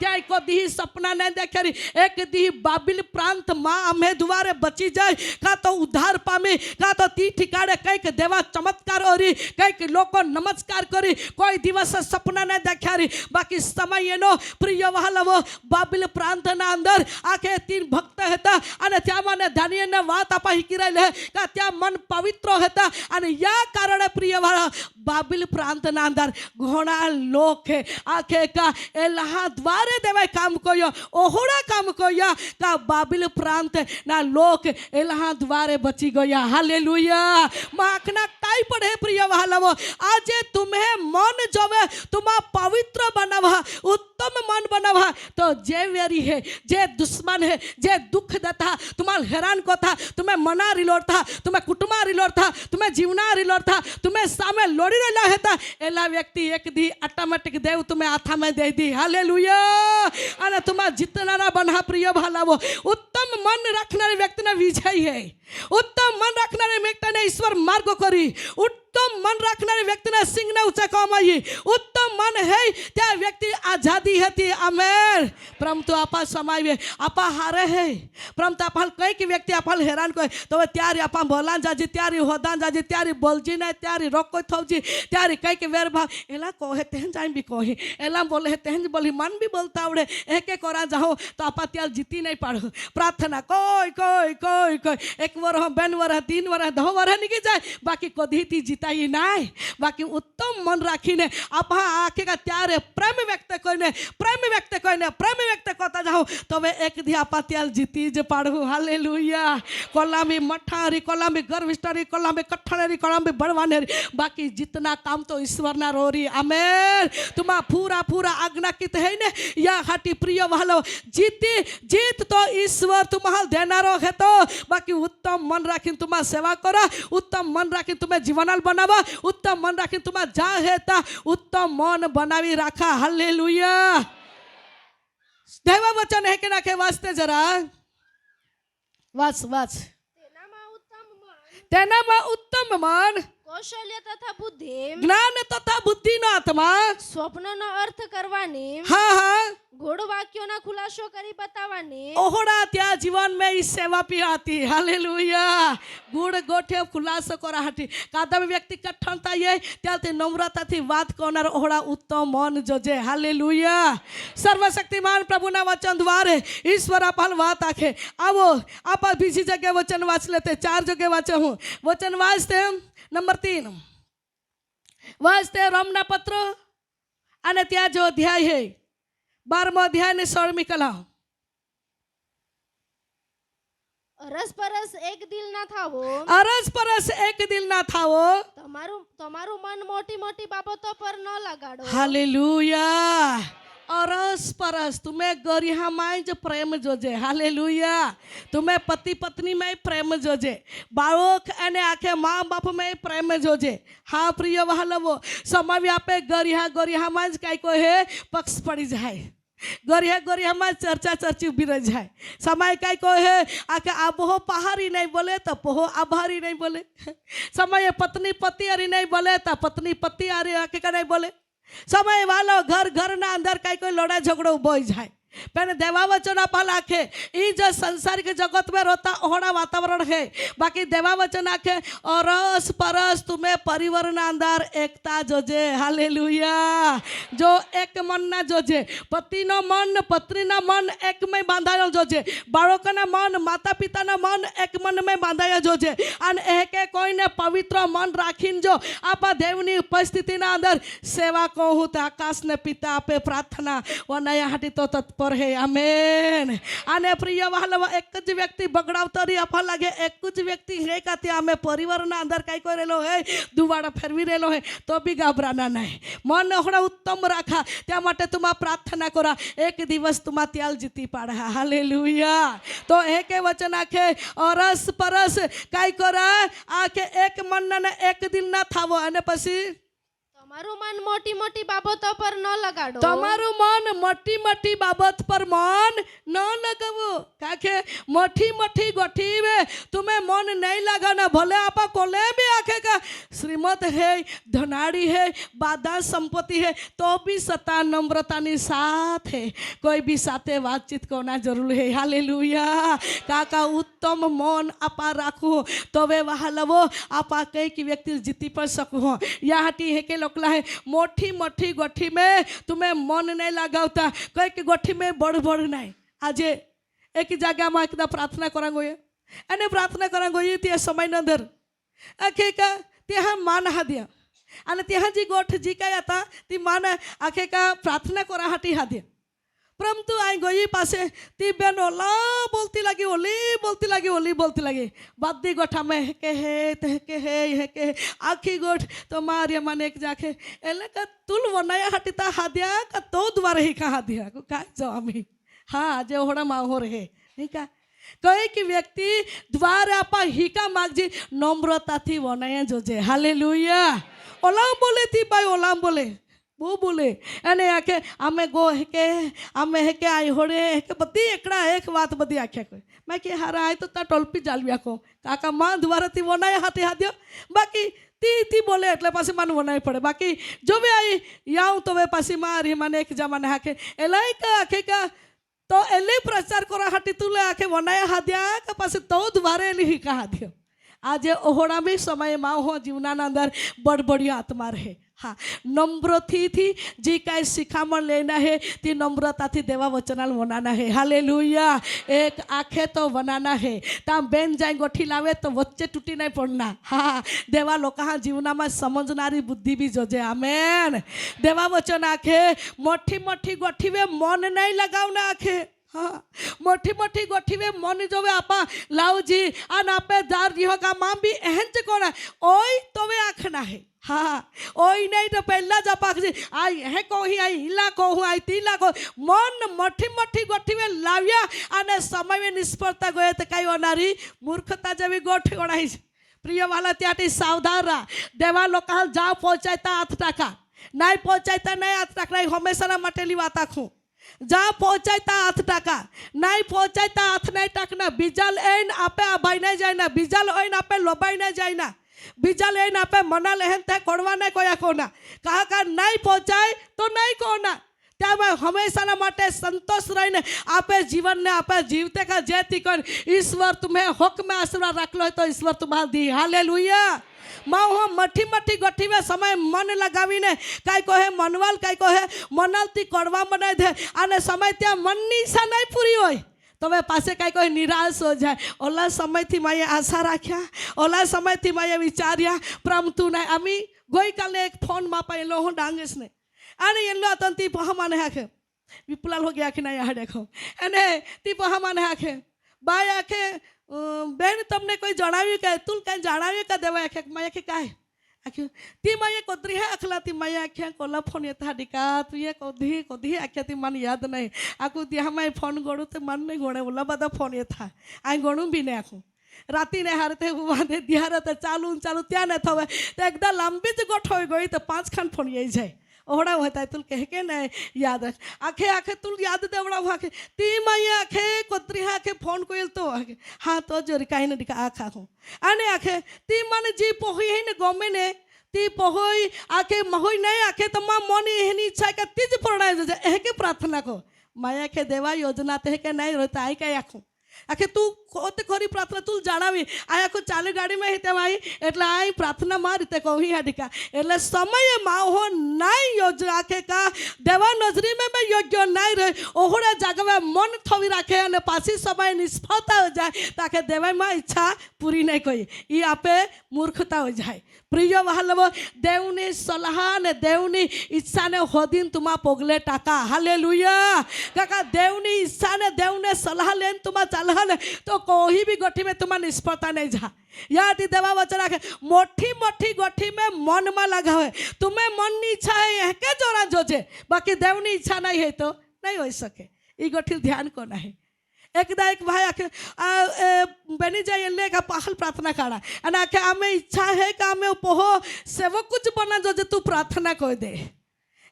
Speaker 1: त्या को दी सपना ने देखरी एक दी बाबिल प्रांत मां हमें दुआरे बची जाए का तो उद्धार पामे का तो ती ठिकाणे कईक देवा चमत्कार ओरी कईक लोको नमस्कार करी कोई दिवस सपना ने देखारी बाकी समय नो प्रिय वाला बाबिल प्रांत ना अंदर आखे भक्त હતા અને ત્યાં મને દાનિયેલને વાત આપા હિકી રહેલે કે ત્યાં મન પવિત્ર હતા અને યા કારણે પ્રિયવાળા બાબિલ પ્રાંતના અંદર ઘણા લોક આખે કા એલા દ્વારે દેવે કામ કોયો ઓહોડા કામ કોયા કા બાબિલ પ્રાંતના લોક એલા દ્વારે બચી ગયા હાલેલુયા માખના તાઈ પડે પ્રિયવાળાઓ આજે तुम्हें मन जोवे तुम्हा पवित्र बनावा उत्तम मन बनावा तो जे वेरी है, जे दुश्मन है, जे दुख देता, तुम्हाला हैरान करता, तुम्हें मना रिलोड़ता, तुम्हें कुटुंबा रिलोड़ता, तुम्हें जीवना रिलोड़ता, तुम्हें सामे लोड़ी रहला हेता, एला व्यक्ति एक दी ऑटोमेटिक देव तुम्हें हाथा में दे दी। हालेलुया। અને तुम्हारा जितना बना प्रिय भालावो, उत्तम मन रखनारे व्यक्ति ने विजय है। उत्तम मन रखनारे व्यक्ति ने ईश्वर मार्ग करी। उत्तम मन रखनारे व्यक्ति ने सिंह ने ऊंचा कमाई। उत्तम मन है त्या व्यक्ति आजादी है। आमेन। परंतु आपा समाये आपा हारे है, परंतु आपा कई की व्यक्ति आपा हैरान कोई तो त्यारी आपा बोलान जाजी, त्यारी होदान जाजी, त्यारी बोलजी नहीं, त्यारी रोक कोई थौजी, त्यारी कई के वेर भाव एला कोहे तेहन जाई भी कोहे, एला बोले तेहन बोली मन भी बोलता आवड़े, एक एक करा जाओ तो आपा त्याल जीती नहीं पाड़ो। प्रार्थना कोई कोई कोई कोई एक वरह, बेन वरह, 3 वरह, 10 वरह निकल जाए, बाकी कभी थी जीता ही नहीं। बाकी उत्तम मन राखीने आप आके का त्यारे प्रेम व्यक्त कोने, प्रेम व्यक्त कोने, प्रेम व्यक्त करता जाओ तो वे एक दी आप त्याल जीती जे पाड़ो। हालेलुया। कोलामी मठारी, कोलामी गर्विष्ठारी, कोलामी कठनेरी, कोलामी बड़वानेरी, बाकी जितना काम तो ईश्वर ना रोरी। आमेन। तुम्हारा पूरा पूरा आज्ञाकित है ने या हाटी प्रिय वालो जीती जीत तो ईश्वर तुम्हारा देनारो है। तो बाकी उत्तम मन राखी तुम्हारा सेवा करा, उत्तम मन राखी तुम्हें जीवनाल बनावा, उत्तम मन राखी तुम्हारा जा है ता उत्तम मन बनावी राखा। हालेलुया। देवा वचन है कि ना के वास्ते जरा वाच वाच तेनाમાં ઉત્તમ મન,
Speaker 2: કૌશલ્ય તથા બુદ્ધિ,
Speaker 1: જ્ઞાન તથા બુદ્ધિનો આત્મા,
Speaker 2: સ્વપ્નનો અર્થ કરવાની,
Speaker 1: હા હા
Speaker 2: ગૂઢ વાક્યોના ખુલાસો કરી બતાવવાની,
Speaker 1: ઓહડા त्या जीवन में इस सेवा भी आती। हालेलुया। गुड़ गोठे खुलासो करा हटी कादा व्यक्ति कठनता ये त्याते नम्रता थी बात कोनार ओहड़ा उत्तम मन जोजे। हालेलुया। सर्वशक्तिमान प्रभु ना वचन द्वारे ईश्वर आपल बात आखे आवो आप बीजी जगह वचन वाच लेते, 4 जगह वाचे हूँ वचन वाचते। नंबर 3 वाचते रोमना पत्र અને ત્યાં जो अध्याय है 12મો અધ્યાય ને 16મી કલમ।
Speaker 2: અરસપરસ એક દિલ ના થાવો,
Speaker 1: અરસ પરસ એક દિલ ના થાવો,
Speaker 2: તમારું તમારું મન મોટી મોટી બાબતો પર ન લગાડો।
Speaker 1: हालेलुया। अरस परस तुम्हें गरिहा में जो प्रेम जोजे। हालेलुया। तुम्हें पति पत्नी में प्रेम जोजे, बाळक अने आखे माँ बाप में प्रेम जोजे। हाँ प्रिय वहालवो समय व्यापे गरिहा गरिहा में कई को है पक्ष पड़ी जाए, गरिया गरिया में चर्चा चर्ची उभी रह जाए। समय कई को है आके आबहो पहाड़ी नहीं बोले तो पोहो आभारी नहीं बोले, समय पत्नी पति अरी नहीं बोले तो पत्नी पति अरी आके का नहीं बोले। समय वालो घर घर ना अंदर कई कोई लड़ाई झगड़ो बोई जाए। पहले देवा वचन आप आखे ई जो संसार के जगत में रोता ओहड़ा वातावरण है, बाकी देवा वचन आखे अरस परस तुम्हें परिवार ना अंदर एकता जोजे। हालेलुया। जो एक मन ना जोजे, पति नो मन पत्नी ना मन एक में बांधायो जोजे, बाळक ना मन माता पिता ना मन एक मन में बांधाया जोजे। अन एके कोई ने पवित्र मन राखीन जो आपा देवनी उपस्थिति ना अंदर सेवा कहूँ तो आकाश ने पिता आपे प्रार्थना व नया हाटी तो तत्पर है। आमेन। आने प्रिय वाला एक ज व्यक्ति बगड़ावता रही आपा लागे एक ज व्यक्ति है का त्या हमें परिवार ना अंदर कई कोई रेलो है दुबारा फेरवी रेलो है तो भी घबराना नहीं, मन ओहड़ा उत्तम राखा त्या माटे तुमा प्रार्थना करा एक दिवस तुमा त्याल जीती पाड़ा। हालेलुया। तो एक वचन आखे अरस परस कई करा आके एक मन ने एक दिल ना थावो अने पसी
Speaker 2: તમારું મન મોટી મોટી બાબતો પર ન લગાડો।
Speaker 1: તમારું મન મોટી મોટી બાબત પર મન ન लगावो, काके मोटी मोटी गोठी में तुम्हें मन नहीं लगाना। भले आपा कोले भी आखे का श्रीमत है धनाड़ी है बादा संपत्ति है तो भी सता नम्रता नि साथ है, कोई भी साथे बातचीत करना जरूर है। हालेलुया। काका उत्तम मन आपा राखो तो वे वहाँ लवो आपा कई की व्यक्ति जीती पर सको। यहाँ है के लोग है मोटी मोटी गोठी में तुम्हें मन नहीं लगावता, कई की गोठी में बड़ बड़ नहीं। आज एक जगह में एकदा प्रार्थना करांगो अने प्रार्थना करांगो त्या समय नंदर आखे का त्या मान हाद्या आणि त्या जी गोठ जी काय आता ती मान आखे का प्रार्थना करा हाटी हाद्या। परंतु आई गोई पासे ती बेन ओला बोलती लगी ओली बोलती लगी ओली बोलती लगी बादी गोठा में के है के आखी गोठ तो मारिया माने एक जाके एले का तुल वनाया हटीता हादिया का तो द्वार ही का हादिया को काय जाओ आम्ही हाँ आज ओहड़ा माहो रहे नहीं का कहे कि व्यक्ति द्वार आपा हिका मागजी नम्रता थी वनाया जोजे हालेलुया ओलाम बोले थी भाई ओलाम बोले वो बोले अने आके आमे गो हेके आमे हेके आई होड़े हेके बदी एकड़ा एक बात बदी आख्या कोई मैं कि हारा आए तो ता टोलपी जालविया को काका मां द्वारा थी वनाया हाथे हाथ्यो बाकी ती बोले એટલે પાછી માન વનાઈ પડે બાકી જો વે આઈ યાઉ તો વે પાછી મારી મને એક જમાને હાકે એલાઈ કા આખે કા તો એલે પ્રચાર કરા હાટી તુલે આખે વનાયા હાદ્યા કે પાછી તો દ્વારે એલી હિકા હાદ્યો આજે ઓહોડા બી સમયમાં હો જીવનાના અંદર બડબડિયો આત્મા રહે हाँ नम्रथी थी जी काई शिखामण लेना है ती नम्रता थी देवा वचनाल वनाना है हालेलुया एक आखे तो वनाना है ताम बेन जाए गोठी लावे तो वच्चे टूटी नहीं पड़ना हाँ देवा लोका हाँ जीवना में समझनारी बुद्धि भी जोजे आमेन देवा वचन आखे मोठी मोठी गोठी वे मन नहीं लगावना आखे हाँ मोटी मोटी गोठी में मन जो वे आपा लाओ जी अन आपे दार जी का मां भी एहंच कोना ओई तो वे आखना है हाँ ओई नहीं तो पहला जब आखी आई है को ही आई हिला को हूँ आई तीला को मन मोटी मोटी गोठी में लाव्या अने समय में निष्फलता गए तो कई ओनारी मूर्खता जब गोठी ओनाई प्रिय वाला त्याटी सावधान रहा देवा लोग जा पहुंचाता 8 टका नहीं पहुंचाता नहीं 8 टका हमेशा ना मटेली बात आखूँ जा पहुंचाता 8 टका नहीं पहुंचाता 8 नहीं टकना बीजाल एन आपे अभाई नहीं जाए बीजाल एन आपे लोबाई नहीं जाए बीजाल एन आपे मना लेहन ते कोड़वा नहीं कोया कोना कहा का नहीं पहुंचाए तो नहीं कोना त्या मैं हमेशा ना माटे संतोष रहीने आपे जीवन ने आपे जीवते का जेती कर ईश्वर तुम्हें हक में आशीर्वाद रख लो तो ईश्वर तुम्हारा दी हालेलुया माँ हो मठी मठी गठी में समय मन लगावी ने कई को है मनवाल कई को है मनालती कड़वा बनाए दे आने समय त्या मन नी ईच्छा नहीं पूरी होय तो वे पासे कई को निराश हो जाए ओला समय थी मैं आशा राख्या ओला समय थी मैं विचार्या परंतु नहीं अमी गई काले एक फोन मापा एलो हो डांगेस ने अने एलो अतंती पहमाने हाके विपुलाल हो गया कि नहीं यहाँ देखो अने ती पहमाने हाके बाय आखे बेन तमने कोई जणाव्યું કે તું કઈ જણાવ્યું કે દેવા આખે માયા કે કાય આખે ती माया कोद्री है अखला ती माया आख्या कोला फोन येता डिका तू ये कोधी आख्या ती मन याद नहीं आकू ती हमाय फोन गोड़ू ते मन नहीं गोड़े ओला बदा फोन येता आई गोणू भी ने आकू राती ने हारते वादे दिहार ते चालू त्या ने थवे ते एकदा लांबी ज गोठ होई गई तो 5 खान फोन यही जाए ओहड़ा होता है तुल कह के नहीं याद आखे आखे तुल याद देवड़ा हुआ के ती माया आखे कोत्री आखे फोन कोयल तो आखे हाँ तो जोरी कहीं न दिखा आखा हूँ आने आखे ती माने जी पोही है न गोमे ने ती पोहोई आखे महोई नहीं आखे तो माँ मोनी है इच्छा का तीज पड़ना है के प्रार्थना को माया के देवा योजना ते के नहीं रहता आई क्या आखूँ आखे तू कोते खोरी प्रार्थना तू जाणावी आया को चालू गाड़ी में हिते आई એટલે आई प्रार्थना मार रीते કહી હાડીકા એટલે સમય માહો નહીં યોજના કે કા દેવા નજરી में मैं योग्य नहीं रहे ओहड़ा जगह में मन थवी राखे અને પાછી समय निष्फलता हो जाए ताके देवा में इच्छा पूरी नहीं कोई ई आपे मूर्खता हो जाए प्रिय वाहलव देवनी सलाह ने देवनी इच्छा ने होदिन तुमा पोगले टाका हालेलुया काका देवनी इच्छा ने देवने सलाह लेन तुमा चालह ने तो कोई भी गोठी में तुम्हारा निष्फलता नहीं जा याद देवा वचन आखे मोटी मोटी गोठी में मन में लगा हुए तुम्हें मन की इच्छा है यह के जोरा जोजे बाकी देवनी इच्छा नहीं है तो नहीं हो सके ये गोठी ध्यान को नहीं एकदा एक भाई आखे बनी जाए ले का पहल प्रार्थना करा अना आखे हमें इच्छा है कि हमें पोहो सेवक कुछ बना जो तू प्रार्थना को दे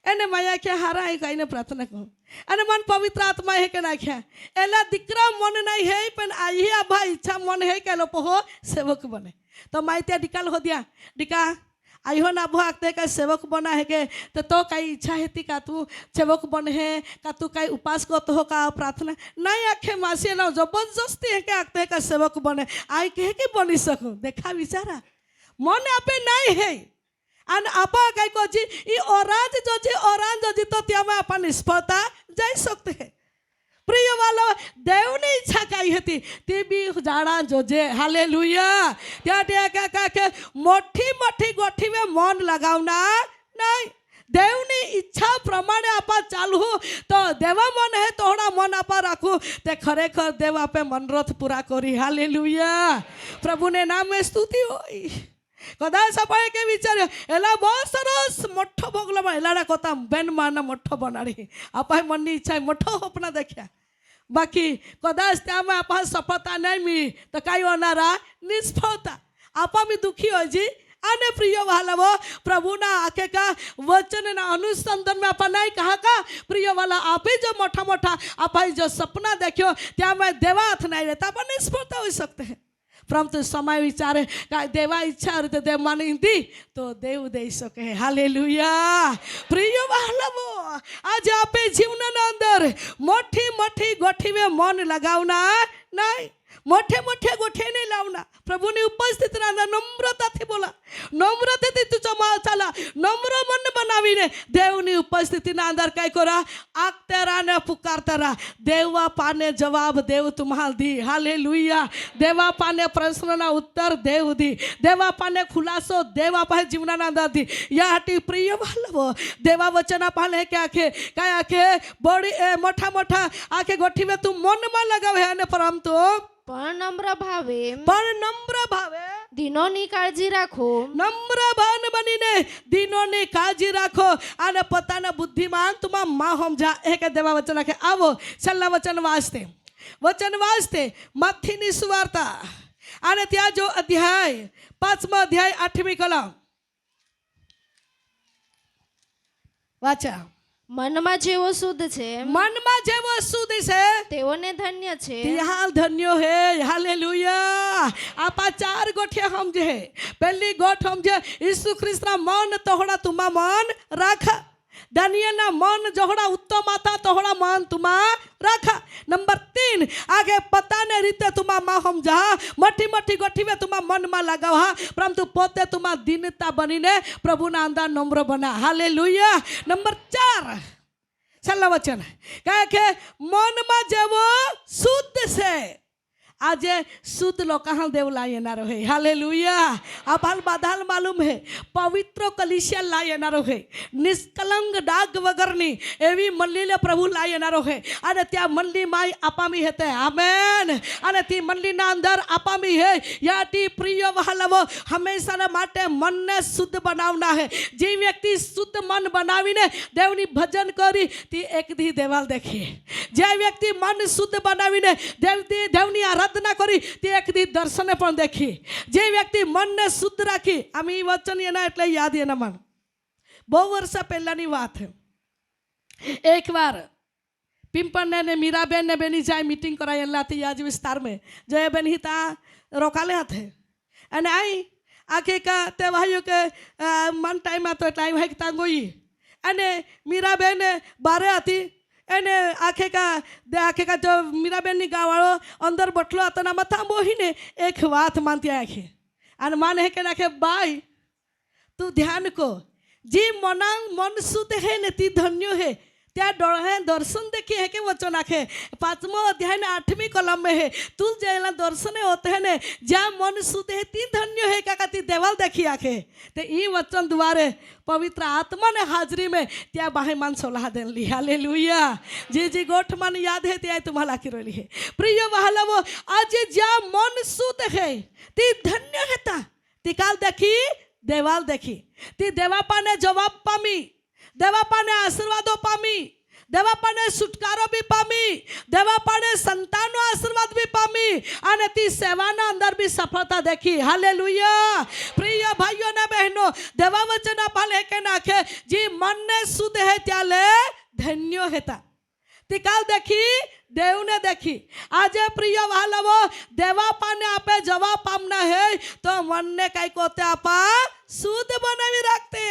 Speaker 1: एने माया के हारा है कहीं ने प्रार्थना को अने मन पवित्र आत्मा है के नाख्या एला दिकरा मन नहीं है पण आई अभा इच्छा मन है के लो पोहो सेवक बने तो माइत्या डिकाल हो दिया डिका आई हो ना आखते का सेवक बना है के तो कई इच्छा है का तू सेवक बन है का तू कई उपास को तो का प्रार्थना नहीं आखे मासी ना जबरदस्ती है के आखते का सेवक बने आई कहे के बनी सकूं देखा विचारा मन आपे नहीं है अन आपा कई को जी ई ओरांज जो जी तो त्या में अपन निष्फलता जा सकते हैं प्रिय वाला देवनी इच्छा कई हती ती भी जाना जोजे हालेलुया त्या त्या का के मोठी मोठी गोठी में मन लगावना नहीं देवनी इच्छा प्रमाणे आपा चालू तो देवा मन है तोड़ा मन आपा राखू ते खरेखर देव आपे मनोरथ पूरा करी हालेलुया प्रभु ने नाम में स्तुति होई कदाच आप के विचार एला बहुत सरस मोठो भोगला एलाड़ा कथा बेन मारना मोठो बनाड़ी आप मन इच्छा मोठो अपना देखिया बाकी कदाच त्यामुळे आपण सफलता नाही मिळी तर काय होणार आहे? निष्फळता. आपण मी दुखी होजी અને પ્રિય વાલાવો પ્રભુના આખે કા વચનના અનુસંધાન में अपन नहीं कहा का प्रिय वाला आप ही जो मोटा मोटा आप ही जो सपना देखो त्या में देवा हाथ नहीं रहता अपन निष्फलता हो सकते हैं परंतु समय विचारे का देवा इच्छा रहते देव मानी दी तो देव दे सके हालेलुया प्रिय वालावो आज आप जीवन अंदर मोटी मोटी गोठी में मन लगावना नहीं मोठे मोठे गोठे नहीं लावना प्रभुनी उपस्थित राहना नम्रताથી बोला नम्रताથી तुझा माल चाला नम्र मन बनावीने देवनी उपस्थितीના અંદર કઈ કરા આગતે રાને પુકારતા રા દેવા પાને જવાબ દેવ तुम्हाल दी हालेलुया देवा पाने प्रश्नना उत्तर देव दी देवा पाने खुलासो देवा पाहे जीवनाના અંદર दी याटी प्रिय वालव देवा वचना पाले के आखे काय आखे बड़ी मोठा मोठा आखे गोठी में तू मन में लगावे અને परंतु
Speaker 2: પણ નમ્ર ભાવે દિનોની કાળજી રાખો
Speaker 1: નમ્ર ભાન બનીને દિનોની કાળજી રાખો અને પોતાના બુદ્ધિમાન તુમા માં સમજા એક દેવા વચન લખે આવો છેલ્લા વચન વાંચતે મથીની સુવાર્તા અને ત્યાં જો અધ્યાય 5મો અધ્યાય 8મી કલમ વાંચા
Speaker 2: મનમાં જેવો શુદ્ધ છે તેઓને ધન્ય છે
Speaker 1: तिहाल धन्यो है हालेलुया आपा 4 गोठिया समझे है पहली गोठ समझे यीशु ख्रिस्त ना मन तोहड़ा तुमा मन राखा दानियल ना मन जोहड़ा उत्तम आता तोहड़ा मन तुमा राखा नंबर 3 आगे पता ने रीते तुमा मा समझा मोटी मोटी गोठी में तुमा मन में लगावा परंतु पोते तुमा दीनता बनीने प्रभु ना अंदर नम्र बना हालेलुया नंबर 4 छेल्ला वचन कहे के मन में जेवो शुद्ध से આજે શુદ્ધ લોકો દેવ લાયેનારો હે હાલેલુયા આ બાલ બાધાલ માલુમ હે પવિત્ર કલીસિયા લાયેનારો હે નિષ્કલંક ડાગ વગરની એવી મંડળીને પ્રભુ લાયેનારો હે અને ત્યાં મંડળી માય આપામી હતે આમેન અને તે મંડળીના અંદર આપામી હે યાટી પ્રિય વહાલવો હંમેશાના માટે મનને શુદ્ધ બનાવના હે જે વ્યક્તિ શુદ્ધ મન બનાવીને દેવની ભજન કરી તે એક દી દેવાલ દેખી જે વ્યક્તિ મન શુદ્ધ બનાવીને દેવની आराधना करी ते एक दी दर्शन पण देखी जे व्यक्ति मन ने शुद्ध राखी आम्ही वचन येना એટલે યાદ येना मन बहु वर्ष પહેલાની વાત एक बार पिंपळने ने मीराबेन ने बेनी जाय मीटिंग करायला ती आज विस्तार में जयबेन हिता रोकाले हाथे અને आई आके का ते भाइयों के मन टाइम आतो टाइम है तांगोई અને मीराबेन बारे आती એને આખે કા જો મીરાબેનની ગાવાળો અંદર બટલો હતો ને આમાં થાંભોહીને એક વાત માનતી આખે અને માને કે નાખે બાઈ તું ધ્યાન કો જે મન શુદ્ધ હે ને તી ધન્ય હે त्या डोळे दर्शन देखी है के वचन आखे 5मो अध्याय ने 8वीं कलम में है तू जेला दर्शन होते हैं ने जा मन शुद्ध है ती धन्य है का ती देवाल देखी आखे ते ई वचन द्वारे पवित्र आत्मा ने हाजरी में त्या बाहे मन सोला देली हालेलुया जी गोठ मन याद है त्या तुम्हाला की रोली है प्रिय वहालवो आज जा मन शुद्ध है ती धन्य हेता ती काल देखी देवाल देखी ती देवापाने जवाब पामी देवापाने आशीर्वादों पामी देवापाने छुटकारो भी पामी देवापाने संतानो आशीर्वाद भी पामी અને તી સેવાના અંદર भी सफलता देखी हालेलुया प्रिय भाइयों ने बहनों देवा वचन पाले के नाखे जी मन ने शुद्ध है त्याले धन्य हेता ती काल देखी देव ने देखी आज प्रिय वालवो देवा पाने आपे जवाब पामना है तो मन ने कई कोते आपा शुद्ध बनावी रखते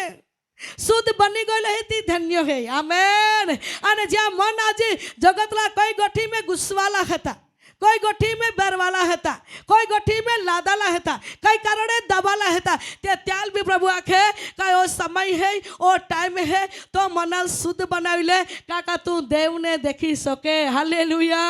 Speaker 1: शुद्ध बनी गई ती धन्य है आमेन અને જ્યાં મન આજે જગતના કઈ ગઠી में गुस्सावाला હતા कोई गोठी में बेरवाला हेता कोई गोठी में लादाला हेता कई कारणे दबाला हेता ते त्याल भी प्रभु आखे का ओ समय है ओ टाइम है तो मनल शुद्ध बनाविले काका तू देव ने देखी सके हालेलुया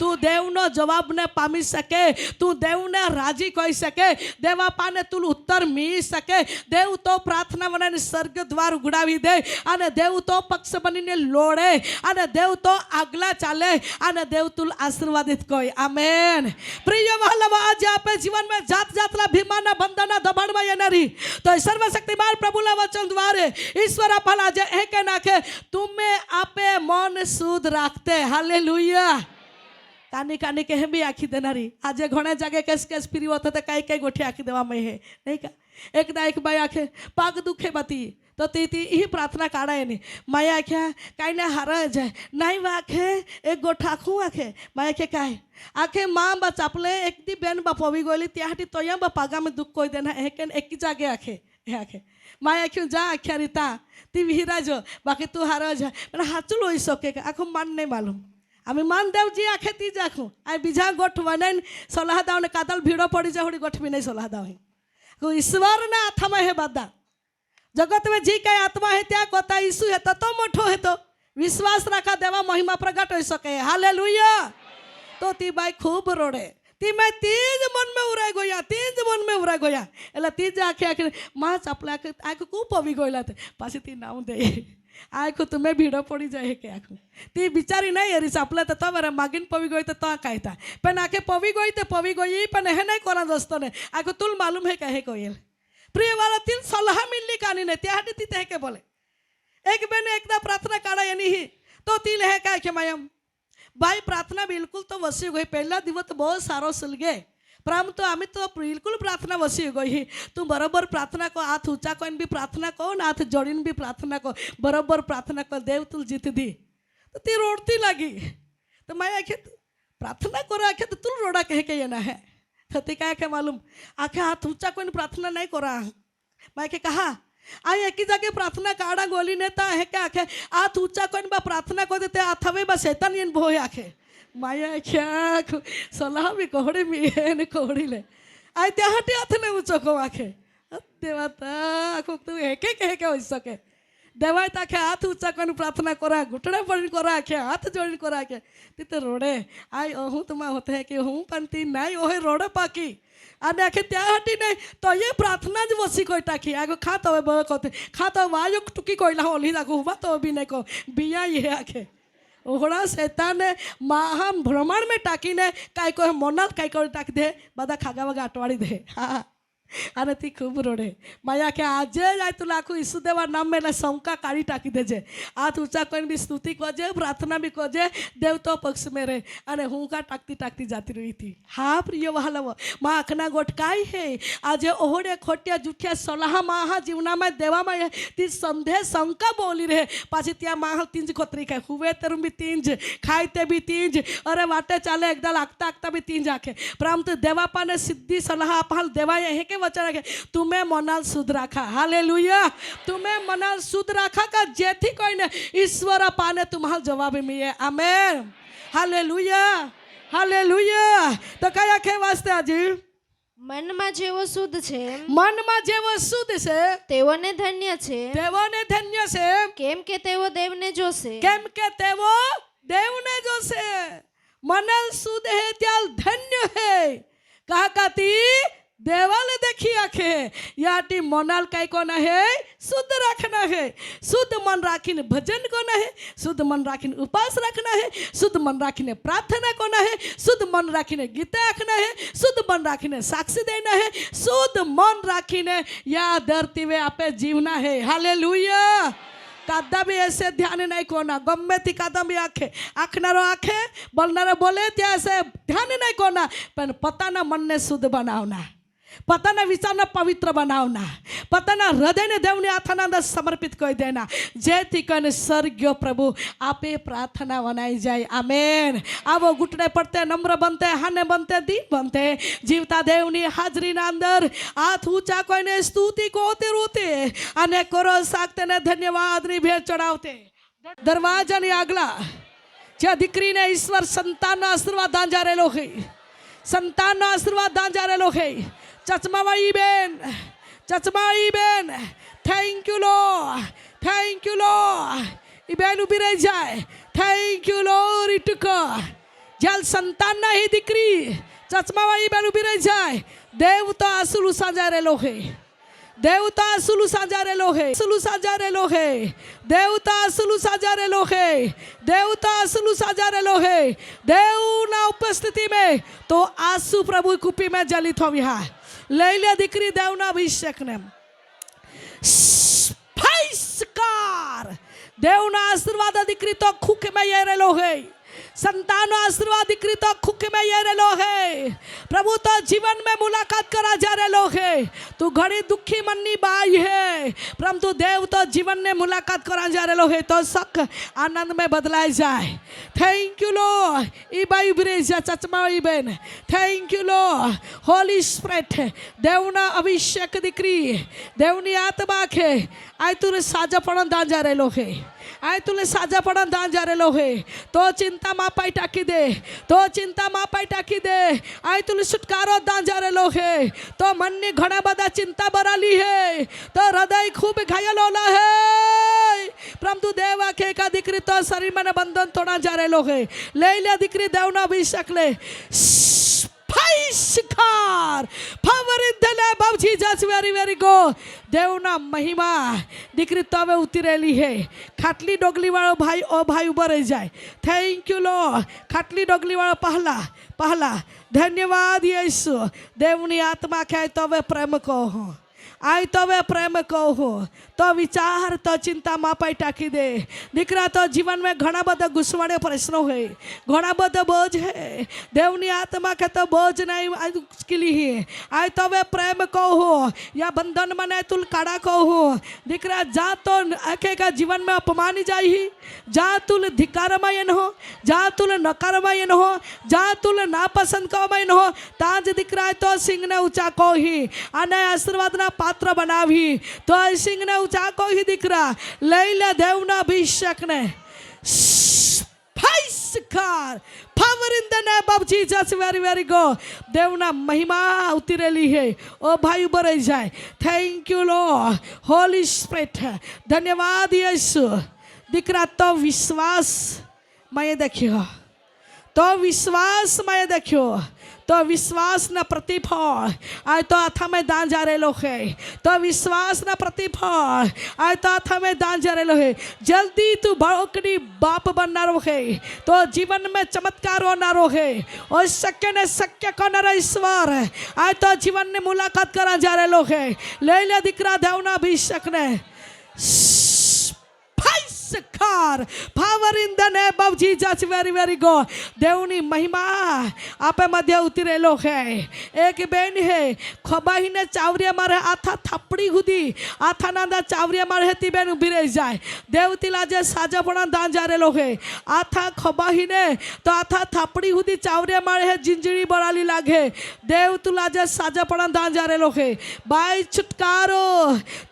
Speaker 1: तू देव नो जवाब ने पामी सके तू देव ने राजी कही सके देवा पाने तू उत्तर मिली सके देव तो प्रार्थना बनाने स्वर्ग द्वार उगड़ावी दे અને देव तो पक्ष बनीने लोड़े અને देव तो आगला चाले અને देव तुल आशीर्वादित कोई आमेन प्रिय वहालवा आज आपे जीवन में जात जातला भीमाना बंधना दबाणમાં येणारी तो सर्वशक्तिमान प्रभुला वचन द्वारे ईश्वर आपला जे हे के नाखे तुम्हें आपे मन शुद्ध राखते हालेलुया કાની કાની કે બી આખી દેનારી આજે ઘણા જાગે કેસ ફ્રી હોતો તો કઈ ગોઠી આખી દેવામાં હે નહીં કા એકદા એક બાઈ આખે પાગ દુખે બતી તો તી એ પ્રાર્થના કાઢાય નહીં માયા આખ્યા કાંઈ ને હારા જાય નહીં વાખે એક ગોઠ આખું આખે માયા કે કાંઈ આખે માં બા ચાપલે એક દી બેન બા પવી ગયેલી ત્યાંથી તોયા બા પાગામાં દુઃખ કોઈ દેના એકી જાગે આખે એ આખે માયા આખ્યું જા આખ્યા રીતા તી વિહિરાજો બાકી તું હારા જાય મને સાચું લોહી શકે કે આખું માન નહીં માલુમ અમે માનદેવજી આખે તી જ આખું આ બીજા ગોઠ વનાઈને સલાહ દાવને કાદલ ભીડો પડી જાય હોડી ગોઠવી નહીં સલાહ દાવ ઈશ્વરના હાથમાં હે બધા जगत में जी कई आत्मा है त्या कोता यीशु है तो मोठो है तो विश्वास रखा देवा महिमा प्रकट हो सके हालेलुया तो ती बाई खूब रोड़े ती मैं तीज मन में उड़ाई गया तीज मन में उड़ाई गया एला तीज आखे आखे माँ चापला आखे खूब पवी गया पासी ती नाव दे आखो तुम्हें भीड़ो पड़ी जाए के आखो ती बिचारी नहीं हरी चापला तो मेरे मागिन पवी गई तो कहता पण आखे पवी गई पण हे नहीं कोना दोस्तों ने आखो तुल मालूम है कहे कोयल प्रिय वाला तीन सलाह मिलनी कहानी ने त्याहाटी ती तह के बोले एक बेने एकदा प्रार्थना काढा यानी ही तो ती लहे काय के मायम बाई प्रार्थना बिल्कुल तो वसी गई पहला दिवस बहुत सारो सुलगे परंतु आम्ही तो बिल्कुल प्रार्थना वसी गई तू बरोबर प्रार्थना को हाथ ऊंचा कोइन भी प्रार्थना को ना हाथ जोड़ीन भी प्रार्थना को बरोबर प्रार्थना को देव तुल जीत दी तो ती रोड़ती लगी तो मैं आखे प्रार्थना करो आखे तो तुल रोड़ा कह के ये ना है तो ती क्या के मालूम आखे हाथ ऊंचा कोई प्रार्थना नहीं करा मैं के कहा आई एक ही जगह प्रार्थना काढ़ा गोली नेता है क्या आखे हाथ ऊंचा कोई बा प्रार्थना को देते अथवे बा शैतान इन भोय आखे माया क्या सलाह भी कोहड़ी में है ने कोहड़ी ले आई त्याहटी हाथ ने ऊंचो को आखे देवता आखो तू एक के हो सके देवाय ताखे हाथ ऊंचा कोई प्रार्थना करा घुटना पड़ी करा आखे हाथ जोड़ी करा आखे तिथे रोडे आई हूँ तुम्हें होते है कि हूँ पण ती नहीं ओहे रोडे पाकी અને આખે ત્યાં હટી નહીં તો એ પ્રાર્થના જ વસી કોઈ ટાંકી આગળ ખાતો હોય બહુ કહતે ખાતો વાયુ ટૂંકી કોઈ લાવો લી રાખું હુવા તો બી નહીં કહો બિયા એ આખે ઓહડા શેતાને મહા ભ્રમણ में टाकीને કાંઈ કોઈ મોનલ કાંઈ કોઈ ટાંકી દે બધા ખાગા વગા અટવાડી દે હા અને તી ખૂબ રોડે માયા કે આજે જાય તું લાખું ઈસુદેવા નામ મેં શંકા કાઢી टाकी देजे हाथ ऊंचा कोई भी स्तुति कोजे प्रार्थना भी कोजे देव तो पक्ष में रहे अने हूँ का टाकती जाती रही थी हाँ प्रिय वालव माँ आखना गोटकाई है आज ओहड़े खोटिया जुठिया सलाह माँ जीवना में देवा में ती संदेह शंका बोली रहे पाછી त्या माँ तींज खोतरी खाए हुए तेरू भी तींज खाते भी तींज अरे वाटे चाले एकदा आखता आखता भी तींज आखे परंतु देवा पाने सिद्धि सलाह आपहाल देवा है के वचन रखे तुम्हें मनाल शुद्ध रखा हालेलुया तुम्हें मनाल शुद्ध रखा का जेथी कोई ने ईश्वर पाने तुम्हारा जवाब मिले आमेन हालेलुया हालेलुया तो कया के वास्ते आजी
Speaker 2: મનમાં જેવો શુદ્ધ છે
Speaker 1: મનમાં જેવો શુદ્ધ છે
Speaker 2: તેઓને ધન્ય છે
Speaker 1: કેમ
Speaker 2: કે તેઓ દેવને જોશે
Speaker 1: દેવને જોશે મનલ શુદ્ધ है त्याल धन्य है कहा काती देवाले देखी आखे याटी मनाल काय कोना है शुद्ध रखना है शुद्ध मन राखीने भजन कोना है शुद्ध मन राखीने उपास रखना है शुद्ध मन राखीने प्रार्थना कोना है शुद्ध मन राखीने गीता आखना है शुद्ध मन राखीने साक्षी देना है शुद्ध मन राखीने या धरती में आपे जीवना है हालेलुया कादा भी ऐसे ध्यान नहीं कोना गम्मे थी कादा भी आखे आखनारो आखे बोलनारो बोले त्या ऐसे ध्यान नहीं कोना पर पताना मन ने शुद्ध बनावना पताना विचारना पवित्र बनावना पताना हृदय ने देवनी हाथना अंदर समर्पित कर देना जेथी कने स्वर्गीय प्रभु आपे प्रार्थना बनाई जाए आमेन आवो घुटने पड़ते नम्र बनते हाने बनते दीन बनते जीवता देवनी हाजरी ना अंदर हाथ ऊंचा कोઈને स्तुति कोते रोते अने करो साकते ने धन्यवाद नी भेट चढ़ावते दरवाजा ની આગલા જે દીકરીને ઈશ્વર સંતાનનો આશીર્વાદ દાંજારેલો છે સંતાનનો આશીર્વાદ દાંજારેલો છે ચચમાવાળી બેન થેન્ક યુ લો ई बेन उभी रही जाए थैंक यू लॉर्ड इटक जल संतान ना ही दिकरी चचमा वाली बेन उभी रही जाए देव तो आसुलू साजारेलो है देव तो आसुलू साजारेलो है देव तो आसुलू साजारेलो है देव तो आसुलू साजारेलो है देव ना उपस्थिति में तो आंसू प्रभु कुपी में जलित हो विहा ले ले दिकरी देव ना अभिषेक ने स्पाइसकार देवना आशीर्वाद दिकरी तो खूक में येरेलो है संतान आशीर्वाद दीकरी तो खुक में ये रेलो है प्रभु तो जीवन में मुलाकात करा जा रेलो है तू घड़ी दुखी मननी बाई है परंतु देव तो जीवन में मुलाकात करा जा रेलो है तो सक आनंद में बदलाए जाए थैंक यू लो ई बाई ब्रेजा चचमा ई बेन थैंक यू लो होली स्पिरिट देवना अभिषेक दीकरी देवनी आत्मा के आय तुरे साजापण दान जा रेलो है आय तुले साजापण दान जा रेलो है तो चिंता मा पाई टाकी दे तो चिंता मा पाई टाकी दे आय तुले छुटकारो दान जा रेलो है तो मन ने घणा बधा चिंता भराली है तो हृदय खूब घायल होला है परंतु देवा के का दीकरी तो शरीर में बंधन तोड़ा जा रेलो है ले ले दीकरी देवना अभिषेक ले शिकार power in the name of Jesus very very go देवना महिमा दीकरी तवे उतरेली है खाटली डोगली वाला भाई ओ भाई ऊपर रह जाए थैंक यू लो खाटली डोगली वाला पहला पहला धन्यवाद यीशु देवनी आत्मा के तवे प्रेम को हो आय तवे प्रेम कहो तो विचार तो चिंता मा पाई टाकी दे दीकरा तो जीवन में घना बधा गुस्वाड़े प्रश्नों है घना बधा बोझ है देवनी आत्मा के तो बोझ नहीं मुश्किल ही आय तवे प्रेम कहो या बंधन मने तुल काड़ा कहो दीकरा जा तो आखे का जीवन में अपमानी जाही जा तुल धिकारमयन हो जा तुल नकारमयन हो जा तुल नापसंद कमयन हो ताज दीकरा तो सिंह ने ऊंचा को ही आने आशीर्वाद ना पात्र बनावी तो सिंह ने ऊंचा को ही दीकरा लैला देवना अभिषेक ने फाइसकार power in the name of Jesus very very go देवना महिमा उतरेली है ओ भाई ऊपर रह जाए thank you Lord Holi spirit धन्यवाद यीशु दीकरा तो विश्वास मैं देखियो तो विश्वास मैं देखियो तो विश्वास न प्रतिफल आय तो अथा में दान जा रहे लोग है तो विश्वास न प्रतिफल आय तो अथा में दान जा रहे लोग है जल्दी तू बड़ोकड़ी बाप बनना रोहे तो जीवन में चमत्कार होना रोहे और शक्य ने शक्य करना ईश्वर आय तो जीवन में मुलाकात करा जा रहे लोग है ले ले दीकरा देवना अभिषेक ने शिकार power in the name of Jesus very very go देवनी महिमा आपे मध्य उतरेलो है एक बेन है खबाही ने चावरिया मारे आथा थपड़ी हुदी आथा नांदा चावरिया मारे ती बेन उभी रह जाए देवती लाजे साजापणा दान जा रेलो है आथा खबाही ने तो आथा थपड़ी हुदी चावरिया मारे है जिंजड़ी बड़ाली लागे देव तू लाजे साजापणा दान जा रेलो है बाई छुटकारो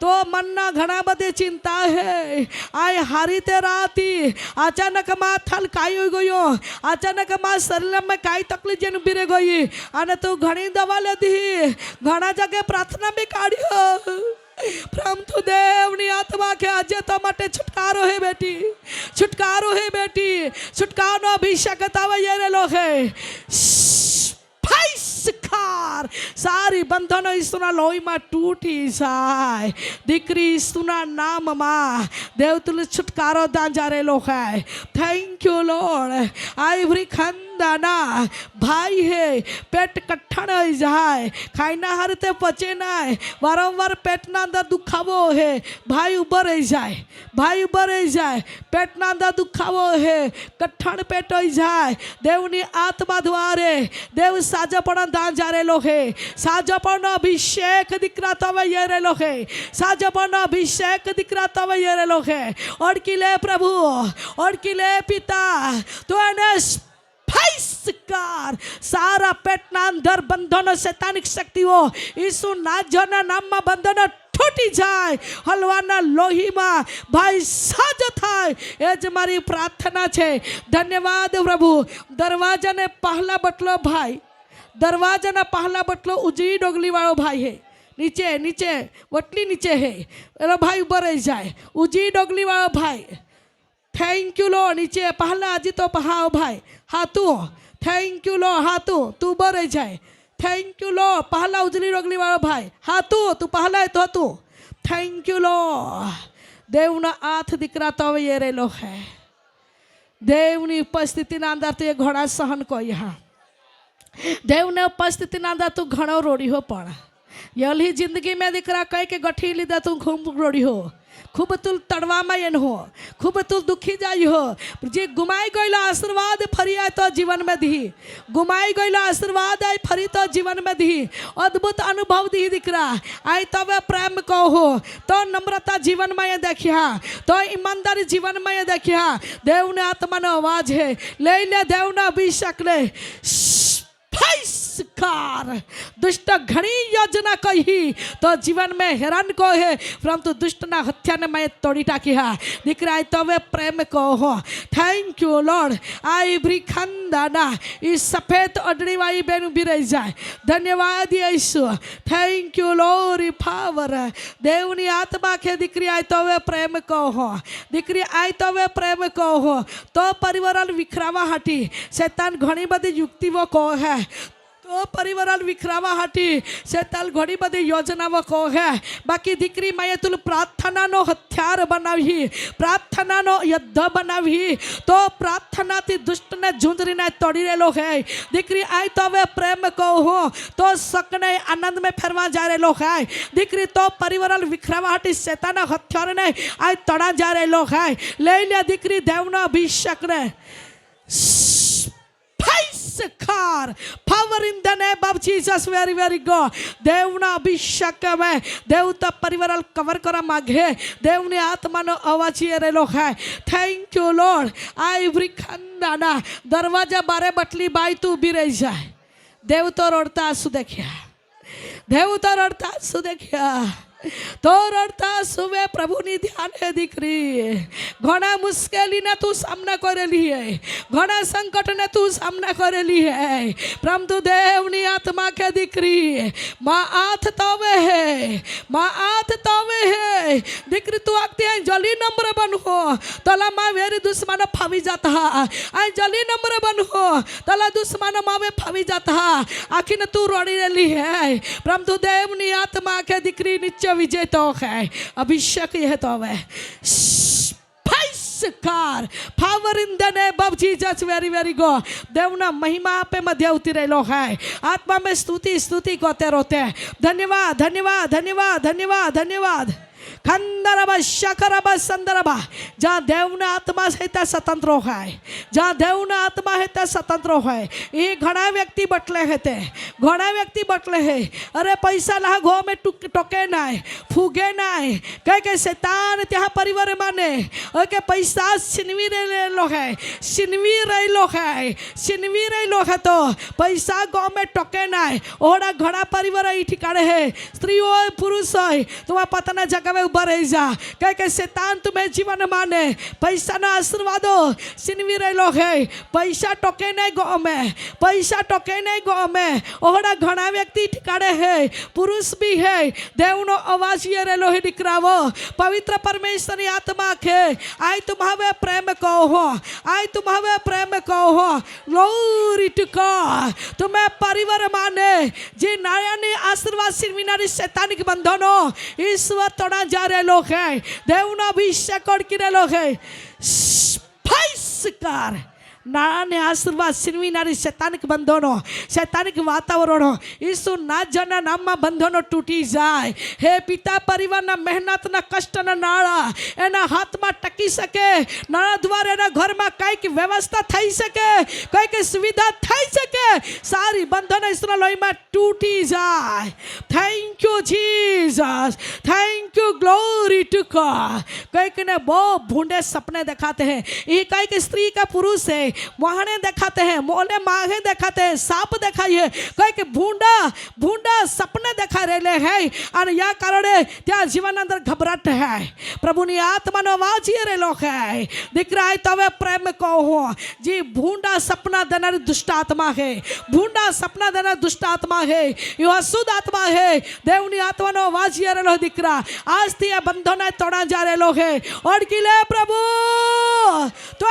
Speaker 1: तो मन्ना घना बधे चिंता है आय हारी ते राती अचानक मां थल काई हो गयो अचानक मां शरीर में काई तकलीफ जन बिरे गई अने तू घणी दवा लेती घना जगह प्रार्थना भी काढ़ियो परंतु देवनी आत्मा के आज तो मटे छुटकारो है बेटी छुटकारो है बेटी छुटकारो अभिषेक तावे ये रे लोग है शिकार सारी बंधन ईसुना लोई में टूटी जाए दीकरी ईसुना नाम मां देव तुल छुटकारो दान जा रहे लोग है थैंक यू लॉर्ड आइवरी खंदाना भाई है पेट कट्ठण हो जाए खाइना हरते पचे ना वारंवार पेट ना अंदर दुखावो है भाई ऊपर रह जाए भाई ऊपर रह जाए पेट ना अंदर दुखावो है कट्ठण पेट हो जाए देवनी आत्मा द्वारे देव साजापण दान जा रहे लोग है साजापण अभिषेक दीकरा तवे ये रे लोग है साजापण अभिषेक दीकरा तवे ये रे लोग है और किले प्रभु और किले पिता तो शिकार सारा पेटना अंदर बंधन शैतानिक शक्तिओ यीशु नाजना नाम में बंधन छूटी जाए हलवाना लोही में भाई साज थाय एज मारी प्रार्थना छे धन्यवाद प्रभु दरवाजा ने पहला बटलो भाई दरवाजा ना पहला बटलो उजड़ी डोगली वालों भाई है नीचे नीचे वटली नीचे है अरे भाई ऊपर रह जाए उजड़ी डोगली वाला भाई थैंक यू लो नीचे पहला आज तो पहाओ भाई हाँ तू थैंक यू लो हाँ तू ऊपर रह जाए थैंक यू लो पहला उजली डोगली वाला भाई हाँ तू पहला है तो तू थैंक यू लो देवना आथ दीकरा तो ये रे लो है देवनी उपस्थिति ना अंदर तो ये घोड़ा सहन को यहाँ देवने उपस्थिति ना अंदर तू घणो रोड़ी हो पड़ा यही जिंदगी में दीकरा कह के गठी लीधा तू घूम रोड़ी हो ખૂબ તું તડવામાં એન હો, ખૂબ તું દુખી જાય હો, જે ગુમાઈ ગયેલા આશીર્વાદ ફરી આય તો જીવન में दी, ગુમાઈ ગયેલા આશીર્વાદ આય ફરી તો જીવન में दी, અદ્ભુત અનુભવ દી દીકરા આય તવે પ્રેમ કહો તો નમ્રતા જીવનમાં એ દેખ્યા, તો ઈમાનદારી જીવનમાં એ દેખ્યા. દેવને આત્માનો અવાજ હે, લઈને દેવના અભિષેકને कार दुष्ट घनी योजना कही तो जीवन में हैरान को है, परंतु दुष्ट ना हत्या ने मैं तोड़ी टाकी है. दिखरा तो वे प्रेम को हो. Thank you lord. आई भी खंदाना इस सफेद अडड़ी वाली बेनु भी रह जाए. धन्यवाद Yeshu. Thank you lord power. देवनी आत्मा के दिक्री आई तो वे प्रेम को हो, दिक्री आई तो वे प्रेम को हो तो परिवार विखरावा हटी. शैतान घनी बड़ी युक्तिओं को है तो परिवार विखरावा हटी. शैतान घड़ी बधी योजनाओं को है. बाकी दीकरी मैं तुल प्रार्थना नो हथियार बनावी, प्रार्थना नो युद्ध बनावी तो प्रार्थना थी दुष्ट ने झुंझरी ने तोड़ी रेलो है. दीकरी आई तो वे प्रेम को हो तो सकने आनंद में फेरवा जा रेलो है. दीकरी तो परिवार विखरावा हटी शैतान हथियार ने आई तोड़ा जा रेलो है. ले लिया दीकरी देवना अभिषेक ने कार power in the name of Jesus. Very very good. देवना अभिषेक में देवता परिवार कवर करा मागे. देवनी आत्मानो अवाज ये रेलो है. Thank you lord. आई ब्री खंदाना दरवाजा बारे बटली बाई तू भी रह जाए. देव तो रड़ता आंसू देखिया, देव तो रड़ता आंसू देखिया, तो रड़ता सुबह प्रभु नी ध्यान है दीकरी. घना मुश्किली ने तू सामना करेली है, घना संकट ने तू सामना करेली है, परंतु देवनी आत्मा के दीकरी माँ आथ तवे है, माँ आथ तवे है. दीकरी तू आखती है जली नम्र बन हो तला माँ वेरी दुश्मन फावी जाता. आई जली नम्र बन हो तला दुश्मन मावे फावी जाता. आखिर ने तू रोड़ी रही है, परंतु देवनी आत्मा के दीकरी नीचे विजय तो है. अभिषेक यह तो है कार power in the name of Jesus. Very very good. देवना महिमा पे मध्य उतरेलो है. आत्मा में स्तुति स्तुति करते रोते. धन्यवाद धन्यवाद धन्यवाद धन्यवाद धन्यवाद. खंदरबा शकरबा संदरबा. जहाँ देवना आत्मा है त्या स्वतंत्र है, जहाँ देवना आत्मा है त्या स्वतंत्र है. ये घना व्यक्ति बटले है ते, घना व्यक्ति बटले है. अरे पैसा ला घो में टोके नाय, फूगे नाय, कह के शैतान त्या परिवार माने के पैसा सिनवी लो है, सिनवी रही है, सिनवी रही है तो पैसा गाँव में टोके नाय. ओड़ा घना परिवार ये ठिकाने है, स्त्री हो पुरुष हो, तुम्हारा पता ना जगह में उभा रह जा. कह के शैतान तुम्हें जीवन माने पैसा ना आशीर्वादो सिनवी रहो है. पैसा टोके नहीं गाँव में, पैसा टोके नहीं गाँव में. ओहड़ा घना व्यक्ति ठिकाने है, पुरुष भी है. देवनो आवाज ये रहो है दिखरावो. पवित्र परमेश्वर की आत्मा के आई तुम्हारे प्रेम को हो, आई तुम्हारे प्रेम को हो. Glory to God. तुम्हें परिवार माने जी नारायणी आशीर्वाद सिनविनारी शैतानिक बंधनों ईश्वर तोड़ा जा रहे लोग हैं. देवना अभिषेक कर लोग हैं. कार नाने आशीर्वाद सिनविनारी शैतानिक बंधनों, शैतानिक वातावरण यीशु ना जना नाम में बंधनों टूटी जाए. हे पिता परिवार ना मेहनत ना कष्ट ना नाड़ा एना हाथ में टकी सके, नाड़ा द्वारा एना घर में कई की व्यवस्था थई सके, कई की सुविधा थई सके. सारी बंधन ईश्वर लोई में टूटी जाए. Thank you Jesus. Thank you glory to God. कई के ने बहुत भूंडे सपने दिखाते हैं. ये कई की स्त्री का पुरुष है, वहाने दिखाते हैं, मोले मांगे दिखाते हैं, सांप दिखाइए, कहे कि भूंडा भूंडा सपने दिखा रहे हैं. और या कारण त्या जीवन अंदर घबराहट है. प्रभु ने आत्मा नो आवाज ये रे लोग है दिख रहा है तवे प्रेम को हो जी. भूंडा सपना देनारी दुष्ट आत्मा है, भूंडा सपना देना दुष्ट आत्मा है, यो अशुद्ध आत्मा है. देवनी आत्मा नो आवाज ये रे लोग दिख रहा. आज थी बंधन तोड़ा जा रहे लोग है. और किले प्रभु तो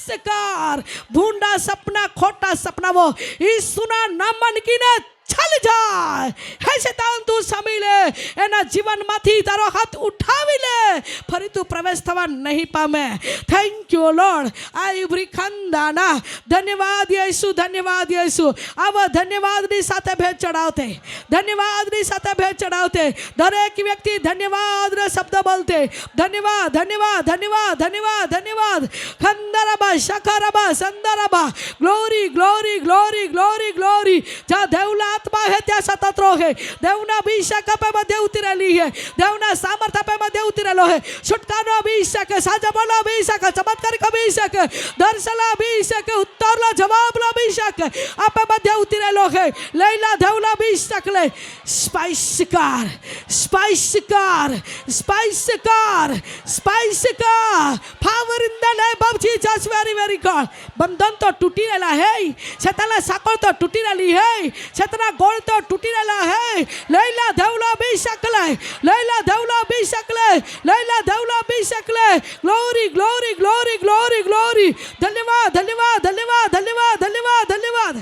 Speaker 1: कार भूंडा सपना खोटा सपना वो ईसुना नाम मन की ना चल जाए. हे शैतान तू समी ले एना जीवन माथी तारो हाथ उठावी ले, फरी तू प्रवेश थवा नहीं पामे. Thank you, Lord. I બ્રિખંદાના ધન્યવાદ યેસુ, ધન્યવાદ યેસુ. આવા ધન્યવાદની સાથે ભેટ ચડાવતે, ધન્યવાદની સાથે ભેટ ચડાવતે. દરેક વ્યક્તિ ધન્યવાદના શબ્દ બોલતે. ધન્યવાદ, ધન્યવાદ, ધન્યવાદ, ધન્યવાદ, ધન્યવાદ. ખંદરબા, શકરબા, સંદરબા. Glory, glory, glory, glory, glory. જ્યાં દેવના આત્મા હે ત્યાં સતત રહે. દેવના અભિષેક આપે મધ્ય ઉતરેલી હે. દેવના સામર્થ્ય આપે મધ્ય ઉતરેલો હે. છુટકાનો અભિષેક, સાજા બોલો અભિષેક, ચમત્કારિક અભિષેક, દર્શનનો અભિષેક, ઉત્તરનો જવાબનો અભિષેક આપે મધ્ય ઉતરેલો હે. લઈલા દેવનો અભિષેક લે. Spice car, spice car, spice car, spice car. Power in the name of Jesus. Very very God. બંધન તો તૂટી રહેલા હે. શેતાના સાંકળ તો તૂટી રહેલી હે. શેતાના ગોળ તો તૂટી રહેલા હે. લઈલા દેવનો અભિષેક લે. લઈલા દેવનો અભિષેક લે. લઈલા દેવનો અભિષેક લે. Glory, glory, glory, glory, glory. ધન્યવાદ, ધન્યવાદ, ધન્યવાદ, ધન્યવાદ, ધન્યવાદ, ધન્યવાદ.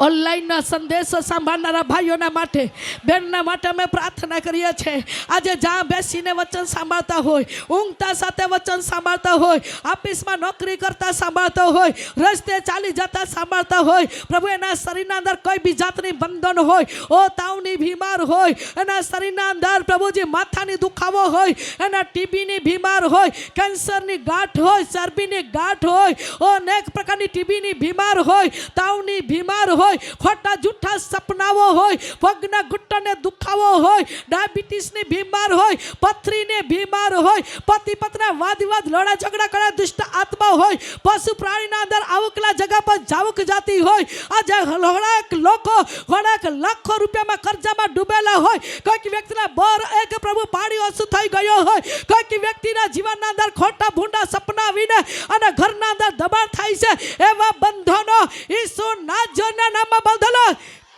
Speaker 1: ઓનલાઈનના સંદેશો સાંભળનારા ભાઈઓના માટે, બહેનના માટે અમે પ્રાર્થના કરીએ છીએ. આજે જ્યાં બેસીને વચન સાંભળતા હોય, ઊંઘતા સાથે વચન સાંભળતા હોય, ઓફિસમાં નોકરી કરતા સાંભળતા હોય, રસ્તે ચાલી જતા સાંભળતા હોય, પ્રભુ એના શરીરના અંદર કોઈ બી જાતની બંધન હોય, ઓ તાવની બીમાર હોય, એના શરીરના અંદર પ્રભુજી માથાની દુખાવો હોય, એના ટીબીની બીમાર હોય, કેન્સરની ગાંઠ હોય, ચરબીની ગાંઠ હોય, ઓ અનેક પ્રકારની ટીબીની બીમાર હોય, તાવની બીમાર હોય, ખોટા જૂઠા સપનાઓ હોય, પગના ઘૂંટણને દુખાવો હોય, ડાયાબિટીસની બીમાર હોય, પથરીની બીમાર હોય, પતિ પત્ની વાદ વિવાદ લડા ઝઘડા કરે દુષ્ટ આત્મા હોય, પશુ પ્રાણીના અંદર આવકલા જગા પર જાવક જાતી હોય. આજે ઘણાક લોકો ઘણાક લાખો રૂપિયામાં કર્જામાં ડૂબેલા હોય. કોઈક વ્યક્તિના બર એક પ્રભુ પાણી ઓછું થઈ ગયો હોય. કોઈક વ્યક્તિના જીવનના અંદર ખોટા ભૂંડા સપના આવીને અને ઘરના અંદર દબાણ થાય છે. એવા બંધનો ઈસુ નાઝરેના નામમાં બંધનો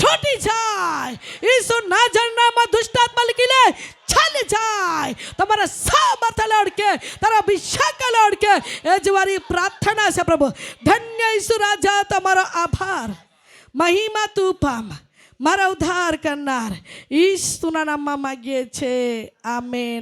Speaker 1: છૂટી જાય. ઈસુ નાઝરેના નામમાં દુષ્ટાત્મા લીકી લે, ચાલી જાય. તમારા સામર્થ્ય લડકે, તારા અભિષેક લડકે. એ જ મારી પ્રાર્થના છે પ્રભુ. ધન્ય ઈસુ રાજા, તમારો આભાર. મહિમા તું પામ. મારા ઉદ્ધાર કરનાર ઈસુના નામમાં માગીએ છે. આમેન.